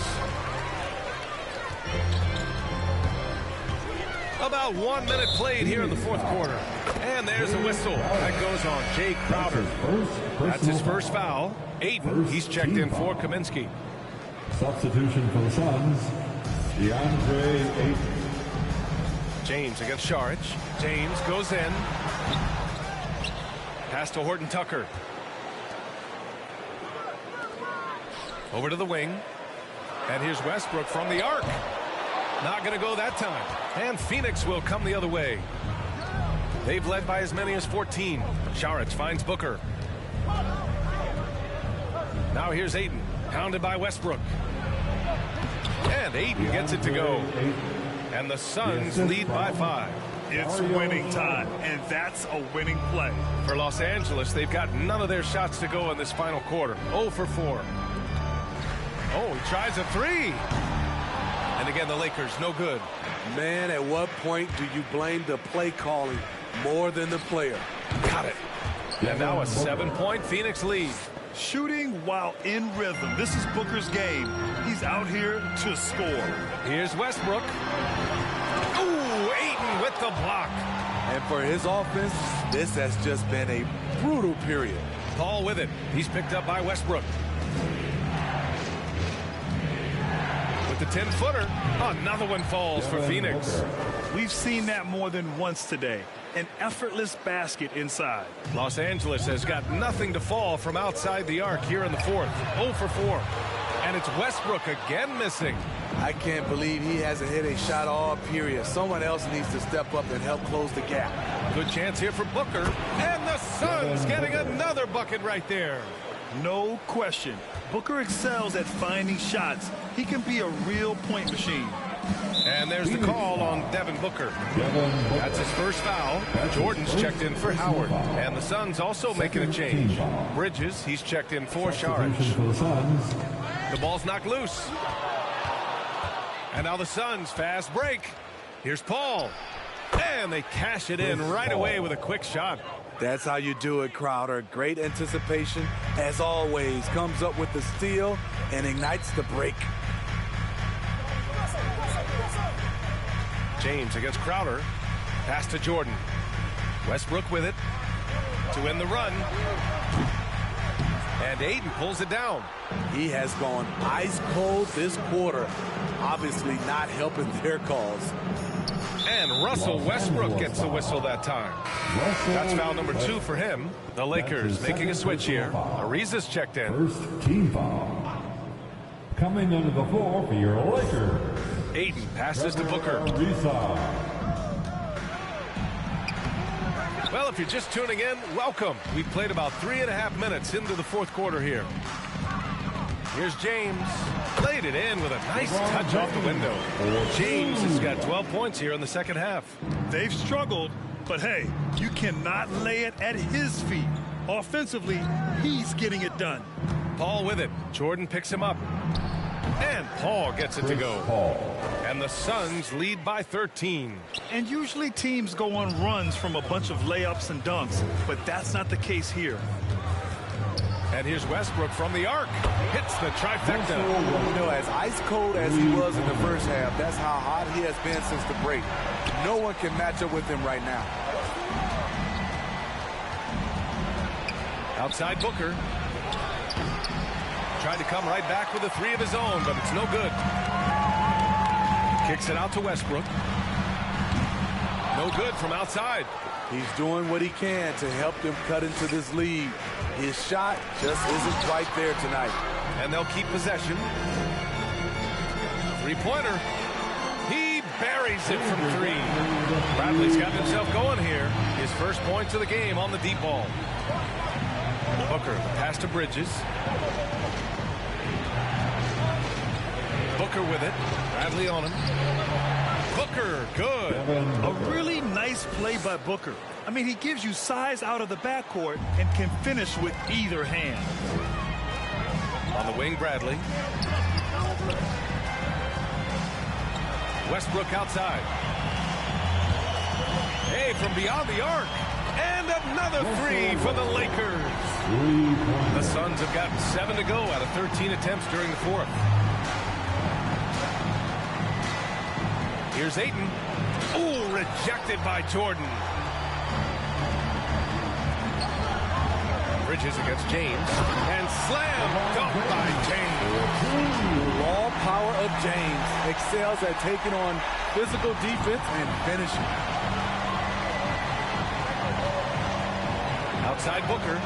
About 1 minute played here in the fourth quarter. And there's a whistle. That goes on Jay Crowder. That's his first foul. Ayton, he's checked in for Kaminsky. Substitution for the Suns, DeAndre Ayton. James against Šarić. James goes in. Pass to Horton-Tucker. Over to the wing. And here's Westbrook from the arc. Not going to go that time. And Phoenix will come the other way. They've led by as many as 14. Šarić finds Booker. Now here's Ayton. Pounded by Westbrook. And Ayton gets it to go. And the Suns lead by 5. It's winning time, and that's a winning play. For Los Angeles, they've got none of their shots to go in this final quarter. 0 for 4. Oh, he tries a 3. And again, the Lakers, no good. Man, at what point do you blame the play calling more than the player? Got it. And now a 7-point Phoenix lead. Shooting while in rhythm. This is Booker's game. He's out here to score. Here's Westbrook. Ooh, Ayton with the block. And for his offense, this has just been a brutal period. Paul with it. He's picked up by Westbrook. With the 10-footer, another one falls for Phoenix. We've seen that more than once today. An effortless basket inside. Los Angeles has got nothing to fall from outside the arc here in the fourth. 0 for 4. And it's Westbrook again missing. I can't believe he hasn't hit a shot all period. Someone else needs to step up and help close the gap. Good chance here for Booker. And the Suns getting another bucket right there. No question. Booker excels at finding shots. He can be a real point machine. And there's the call on Devin Booker. That's his first foul. Jordan's checked in for Howard. And the Suns also making a change. Bridges, he's checked in for Šarić. The ball's knocked loose. And now the Suns fast break. Here's Paul. And they cash it in right away with a quick shot. That's how you do it, Crowder. Great anticipation, as always. Comes up with the steal and ignites the break. James against Crowder. Pass to Jordan. Westbrook with it to win the run. And Ayton pulls it down. He has gone ice cold this quarter. Obviously not helping their cause. And Russell Westbrook gets the whistle that time. That's foul number 2 for him. The Lakers making a switch here. Ariza's checked in. First team foul. Coming under the floor for your Lakers. Ayton passes to Booker. Well, if you're just tuning in, welcome. We played about 3.5 minutes into the fourth quarter here. Here's James. Laid it in with a nice touch off the window. James has got 12 points here in the second half. They've struggled, but hey, you cannot lay it at his feet. Offensively, he's getting it done. Paul with it. Jordan picks him up. And Paul gets it to go. And the Suns lead by 13. And usually teams go on runs from a bunch of layups and dunks, but that's not the case here. And here's Westbrook from the arc. Hits the trifecta. You know, as ice cold as he was in the first half, that's how hot he has been since the break. No one can match up with him right now. Outside Booker. Tried to come right back with a 3 of his own, but it's no good. Kicks it out to Westbrook. No good from outside. He's doing what he can to help them cut into this lead. His shot just isn't quite there tonight. And they'll keep possession. Three-pointer. He buries it from 3. Bradley's got himself going here. His first points of the game on the deep ball. Booker, pass to Bridges. Booker with it. Bradley on him. Booker, good. A really nice play by Booker. I mean, he gives you size out of the backcourt and can finish with either hand. On the wing, Bradley. Westbrook outside. Hey, from beyond the arc. And another 3 for the Lakers. The Suns have gotten 7 to go out of 13 attempts during the 4th. Here's Ayton. Ooh, rejected by Jordan. Bridges against James. And slam dunk by James. The raw power of James excels at taking on physical defense and finishing. Outside Booker.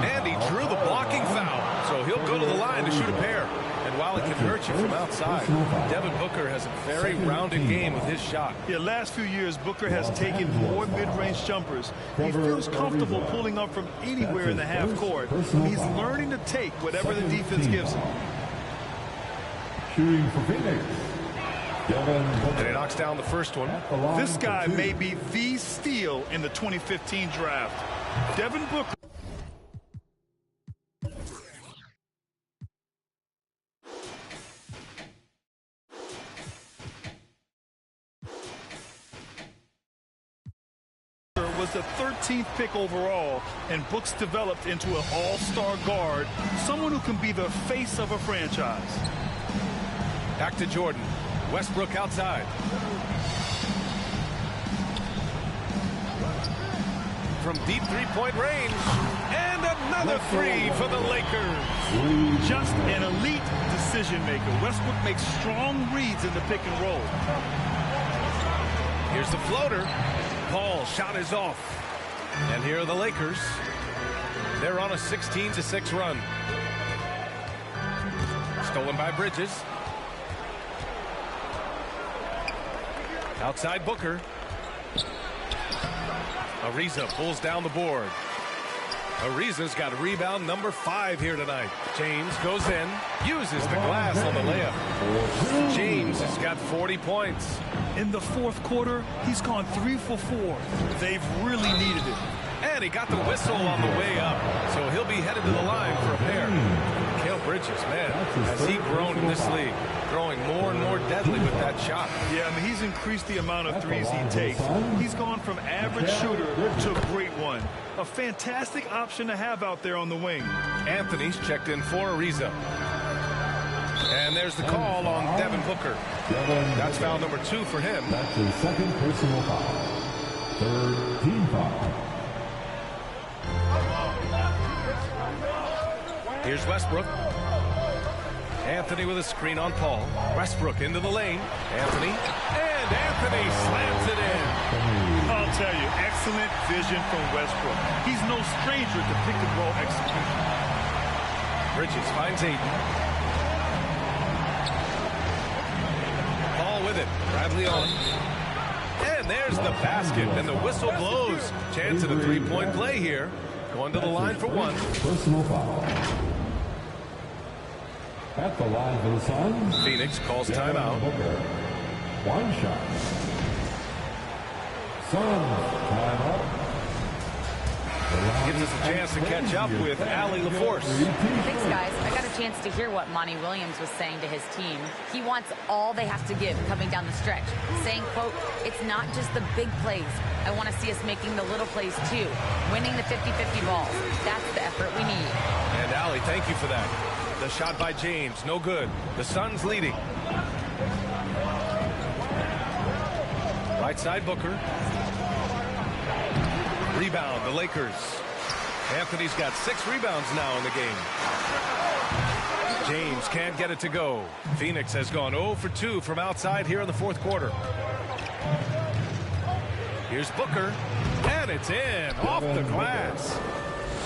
And he drew the blocking foul. So he'll go to the line to shoot a pair. And while it can hurt you from outside, Devin Booker has a very rounded game with his shot. Yeah, last few years, Booker has taken more mid-range jumpers. He feels comfortable pulling up from anywhere in the half court. He's learning to take whatever the defense gives him. Shooting for Phoenix, Devin Booker. And he knocks down the first one. This guy may be the steal in the 2015 draft. Devin Booker. Was the 13th pick overall, and Books developed into an all-star guard, someone who can be the face of a franchise. Back to Jordan. Westbrook outside. From deep three-point range. And another 3 for the Lakers. Just an elite decision maker. Westbrook makes strong reads in the pick and roll. Here's the floater. Paul, shot is off. And here are the Lakers. They're on a 16-6 run. Stolen by Bridges. Outside Booker. Ariza pulls down the board. Ariza's got rebound number 5 here tonight. James goes in, uses the glass on the layup. James has got 40 points. In the 4th quarter, he's gone 3 for 4. They've really needed it. And he got the whistle on the way up, so he'll be headed to the line for a pair. Mikal Bridges, man, has he grown in this league, growing more and more deadly with that shot. Yeah, I mean, he's increased the amount of threes he takes. He's gone from average shooter to great one. A fantastic option to have out there on the wing. Anthony's checked in for Ariza. And there's the call on Devin Booker. That's foul number 2 for him. That's his second personal foul. 3rd team foul. Here's Westbrook. Anthony with a screen on Paul. Westbrook into the lane. Anthony. And Anthony slams it in. I'll tell you, excellent vision from Westbrook. He's no stranger to pick and roll execution. Bridges finds Ayton. Paul with it. Bradley on. And there's the basket. And the whistle blows. Chance at a 3-point play here. Going to the line for 1. Personal foul. At the line for the Suns, Phoenix calls timeout. Booker. 1 shot. Suns timeout. Gives us a chance to catch up with Allie LaForce. Thanks, guys. I got a chance to hear what Monty Williams was saying to his team. He wants all they have to give coming down the stretch, saying, quote, it's not just the big plays. I want to see us making the little plays, too. Winning the 50-50 balls. That's the effort we need. And Allie, thank you for that. The shot by James, no good. The Suns leading. Right side Booker. Rebound, the Lakers. Anthony's got 6 rebounds now in the game. James can't get it to go. Phoenix has gone 0 for 2 from outside here in the 4th quarter. Here's Booker. And it's in, off the glass.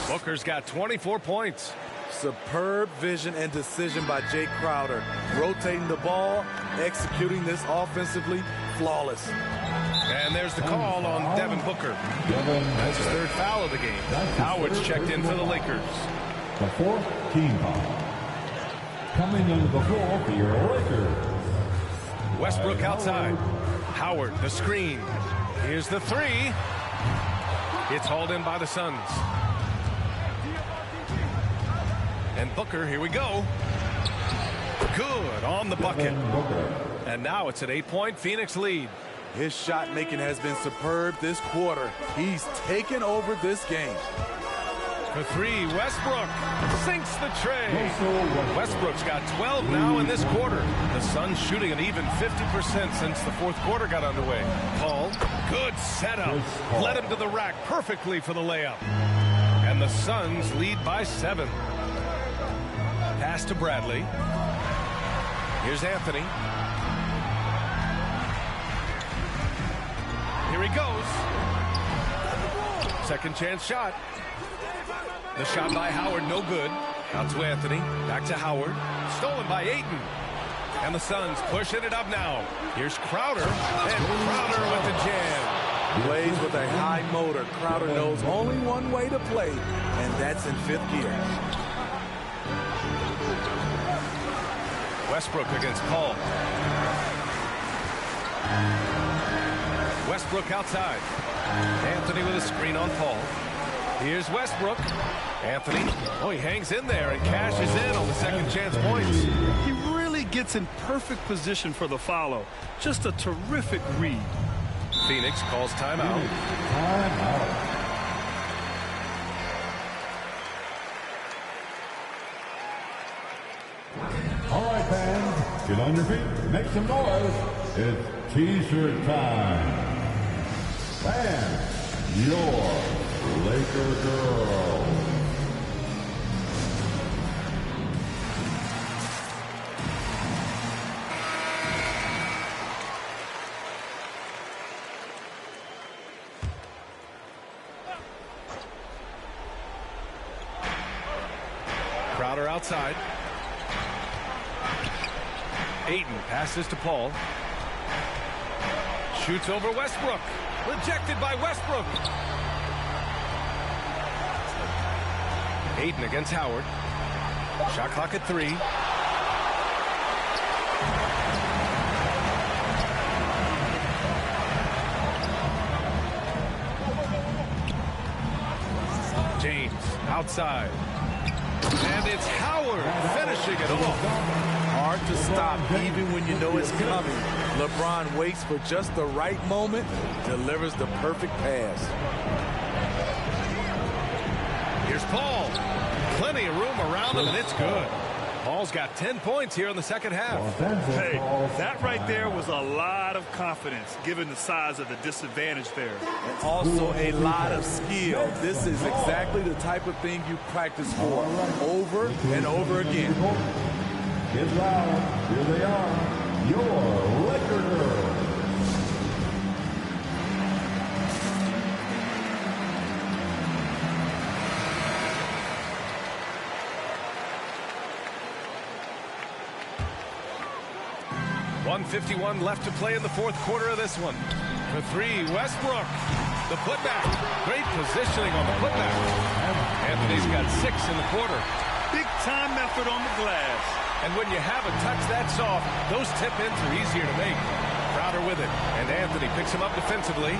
Booker's got 24 points. Superb vision and decision by Jay Crowder. Rotating the ball, executing this offensively, flawless. And there's the call on Devin Booker. That's his third foul of the game. Howard's checked in for the Lakers. The fourth team foul. Coming into the floor for your Lakers. Westbrook outside. Howard, the screen. Here's the three. It's hauled in by the Suns. And Booker, here we go. Good on the bucket. And now it's an 8-point Phoenix lead. His shot making has been superb this quarter. He's taken over this game. For three, Westbrook sinks the tray. Westbrook's got 12 now in this quarter. The Suns shooting an even 50% since the fourth quarter got underway. Paul, good setup. Led him to the rack perfectly for the layup. And the Suns lead by 7. Pass to Bradley. Here's Anthony. Here he goes. Second chance shot. The shot by Howard, no good. Out to Anthony. Back to Howard. Stolen by Ayton. And the Suns pushing it up now. Here's Crowder. And Crowder with the jam. Plays with a high motor. Crowder knows only one way to play, and that's in 5th gear. Westbrook against Paul. Westbrook outside. Anthony with a screen on Paul. Here's Westbrook. Anthony. Oh, he hangs in there and cashes in on the second chance points. He really gets in perfect position for the follow. Just a terrific read. Phoenix calls timeout. All right, fans, get on your feet, make some noise. It's T-shirt time. Fans, your Laker girl. Crowder outside. Ayton passes to Paul. Shoots over Westbrook. Rejected by Westbrook. Ayton against Howard. Shot clock at 3. James outside. And it's Howard finishing it off. Hard to stop even when you know it's coming. LeBron waits for just the right moment, delivers the perfect pass. Here's Paul. Plenty of room around him, and it's good. Paul's got 10 points here in the second half. Hey, that right there was a lot of confidence, given the size of the disadvantage there. And also a lot of skill. This is exactly the type of thing you practice for over and over again. Get loud. Here they are, your Laker girls. .151 left to play in the fourth quarter of this one. For 3, Westbrook. The putback. Great positioning on the putback. Anthony's got 6 in the quarter. Big time effort on the glass. And when you have a touch that soft, those tip-ins are easier to make. Crowder with it. And Anthony picks him up defensively.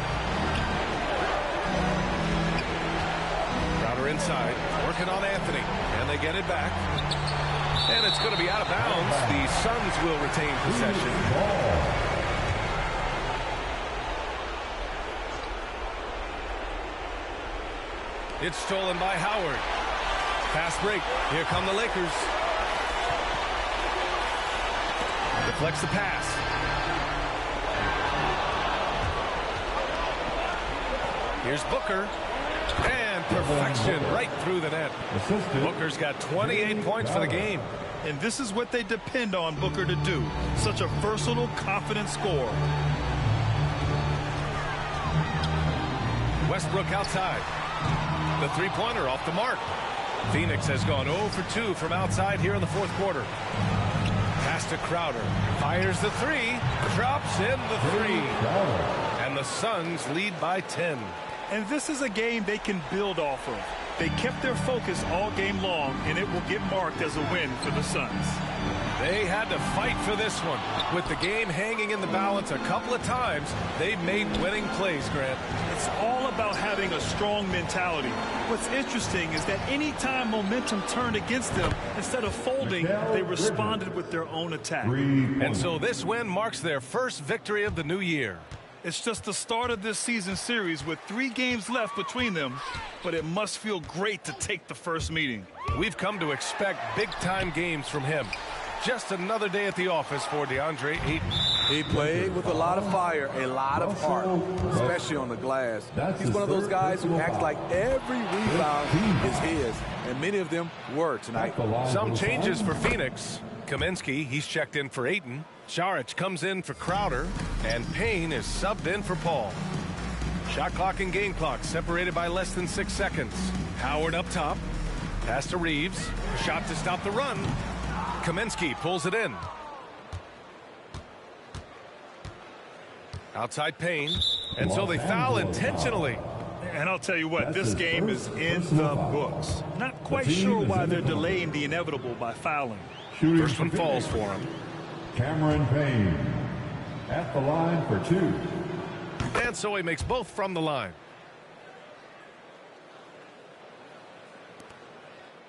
Crowder inside. Working on Anthony. And they get it back. And it's going to be out of bounds. The Suns will retain possession. It's stolen by Howard. Fast break. Here come the Lakers. Deflects the pass. Here's Booker. And perfection right through the net. Booker's got 28 points for the game. And this is what they depend on Booker to do. Such a versatile, confident scorer. Westbrook outside. The three-pointer off the mark. Phoenix has gone 0 for 2 from outside here in the fourth quarter. Pass to Crowder. Fires the three. Drops in the three. And the Suns lead by 10. And this is a game they can build off of. They kept their focus all game long, and it will get marked as a win for the Suns. They had to fight for this one. With the game hanging in the balance a couple of times, they've made winning plays, Grant. It's all about having a strong mentality. What's interesting is that anytime momentum turned against them, instead of folding, they responded with their own attack. And so this win marks their first victory of the new year. It's just the start of this season series with 3 games left between them, but it must feel great to take the first meeting. We've come to expect big-time games from him. Just another day at the office for DeAndre Ayton. He played with a lot of fire, a lot of heart, especially on the glass. He's one of those guys who acts like every rebound is his, and many of them were tonight. Some changes for Phoenix. Kaminsky, he's checked in for Ayton. Saric comes in for Crowder, and Payne is subbed in for Paul. Shot clock and game clock separated by less than 6 seconds. Howard up top. Pass to Reeves. Shot to stop the run. Kaminsky pulls it in. Outside Payne. And so they foul intentionally. And I'll tell you what, this game is in the books. Not quite sure why they're delaying the inevitable by fouling. First one falls for him. Cameron Payne at the line for 2. And so he makes both from the line.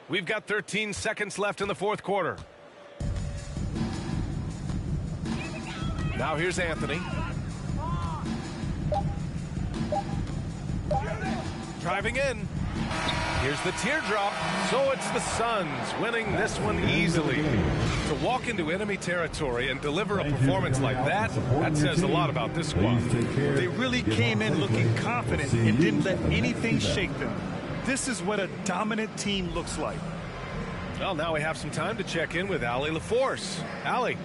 We've got 13 seconds left in the fourth quarter. Now here's Anthony. Driving in. Here's the teardrop. So it's the Suns winning this one easily. To walk into enemy territory and deliver a performance like that says a lot about this squad. They really came in looking confident and didn't let anything shake them. This is what a dominant team looks like. Well, now we have some time to check in with Allie LaForce. Allie.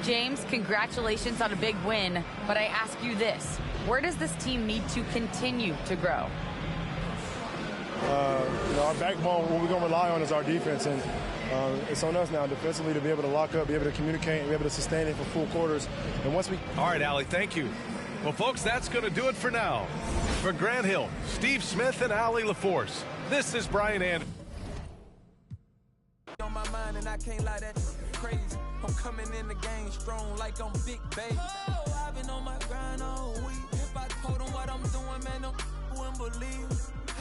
James, congratulations on a big win, but I ask you this. Where does this team need to continue to grow? Our backbone, what we're going to rely on is our defense, and it's on us now defensively to be able to lock up, be able to communicate, and be able to sustain it for full quarters. And once we... All right, Allie, thank you. Well, folks, that's going to do it for now. For Grant Hill, Steve Smith, and Allie LaForce, this is Brian Anderson. On my mind, and I can't lie, that crazy. I'm coming in the game strong like I'm Big Baby. Oh, I've been on my grind all week. If I told them what I'm doing, man, them wouldn't believe.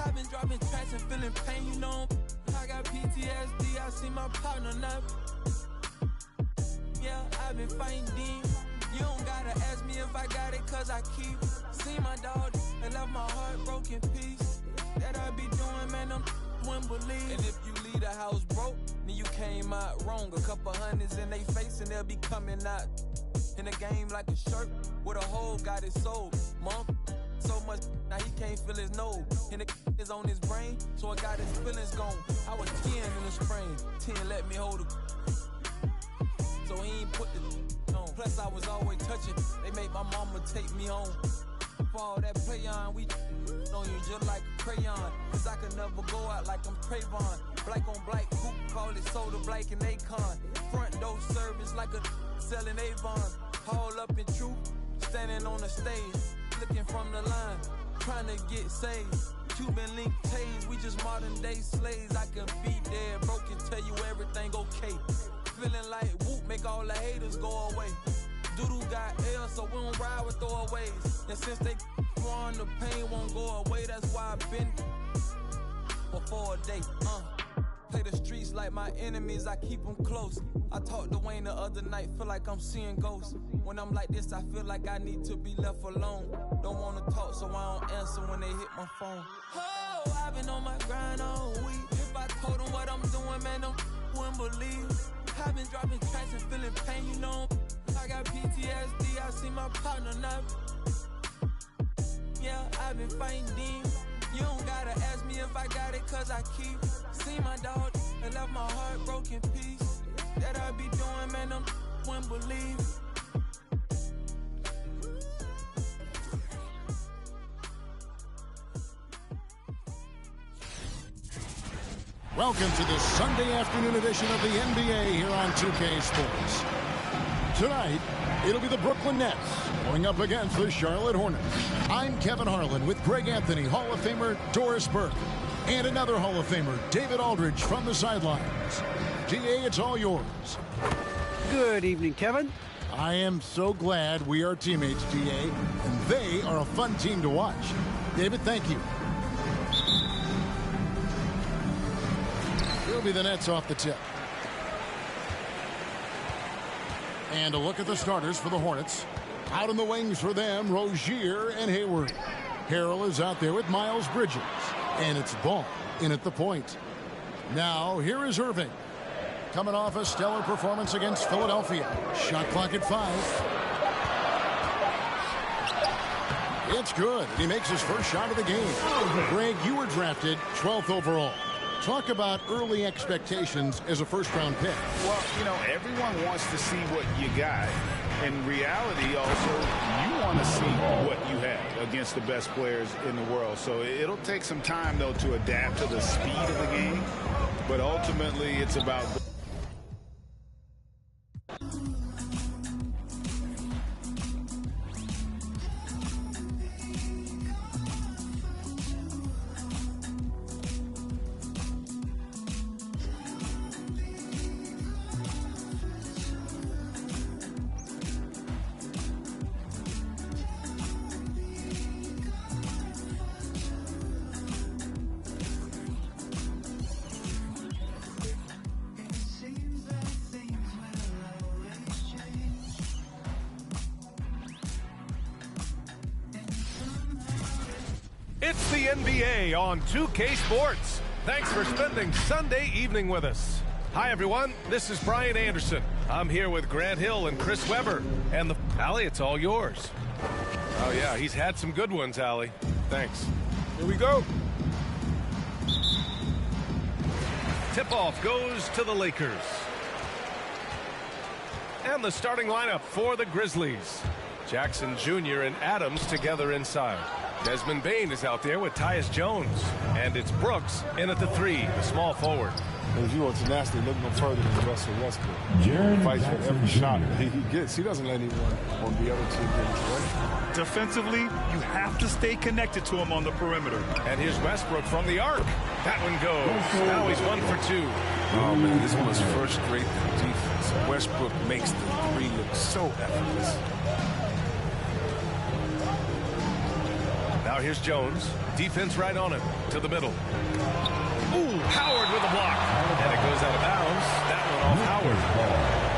I've been dropping tracks and feeling pain, you know. I got PTSD, I see my partner now. Yeah, I've been fighting demons. You don't gotta ask me if I got it, cause I keep. See my dog and left my heart broken piece. That I be doing, man, them wouldn't believe. And if you leave the house broke, then you came out wrong. A couple hundreds in they face and they'll be coming out in the game like a shirt with a hole got it sold. Mom, so much now he can't feel his nose. And the is on his brain, so I got his feelings gone. I was 10 in the spring, 10 let me hold it. So he ain't put the on. Plus I was always touching. They made my mama take me home. For all that play on, we on you just like a crayon. Cause I could never go out like I'm Trayvon. Black on black, who call it soda black and Akon. Front door service like a selling Avon. Haul up in truth, standing on the stage. Looking from the line, trying to get saved. Cuban link tase, we just modern day slaves. I can be dead broke and tell you everything okay. Feeling like whoop, make all the haters go away. Doodoo got L, so we don't ride with throwaways. And since they on the pain won't go away, that's why I've been before a day. Play the streets like my enemies, I keep them close. I talked to Wayne the other night, feel like I'm seeing ghosts. When I'm like this, I feel like I need to be left alone. Don't wanna talk, so I don't answer when they hit my phone. Oh, I've been on my grind all week. If I told them what I'm doing, man, them wouldn't believe. I've been dropping tracks and feeling pain, you know. I got PTSD, I see my partner now. Yeah, I've been fighting demons. You don't gotta ask me if I got it, cause I keep. See my dog and left my heart broken piece. That I be doing, man, them wouldn't believe. Welcome to this Sunday afternoon edition of the NBA here on 2K Sports. Tonight, it'll be the Brooklyn Nets going up against the Charlotte Hornets. I'm Kevin Harlan with Greg Anthony, Hall of Famer Doris Burke, and another Hall of Famer, David Aldridge, from the sidelines. GA, it's all yours. Good evening, Kevin. I am so glad we are teammates, GA, and they are a fun team to watch. David, thank you. It'll be the Nets off the tip. And a look at the starters for the Hornets. Out in the wings for them, Rozier and Hayward. Harrell is out there with Miles Bridges. And it's Ball in at the point. Now, here is Irving. Coming off a stellar performance against Philadelphia. Shot clock at 5. It's good. He makes his first shot of the game. Greg, you were drafted 12th overall. Talk about early expectations as a first-round pick. Well, you know, everyone wants to see what you got. In reality, also, you want to see what you have against the best players in the world. So it'll take some time, though, to adapt to the speed of the game. But ultimately, it's about... It's the NBA on 2K Sports. Thanks for spending Sunday evening with us. Hi, everyone. This is Brian Anderson. I'm here with Grant Hill and Chris Webber. And Allie, it's all yours. Oh, yeah, he's had some good ones, Allie. Thanks. Here we go. Tip-off goes to the Lakers. And the starting lineup for the Grizzlies. Jackson Jr. and Adams together inside. Desmond Bane is out there with Tyus Jones. And it's Brooks in at the 3, the small forward. If you want to nasty, look no further than Russell Westbrook. He fights for every shot he gets. He doesn't let anyone on the other team get his way. Defensively, you have to stay connected to him on the perimeter. And here's Westbrook from the arc. That one goes. Now he's 1 for 2. Oh, man, this was first rate defense. Westbrook makes the 3 look so effortless. Now here's Jones. Defense right on him. To the middle. Ooh, Howard with a block. And it goes out of bounds. That one off Howard.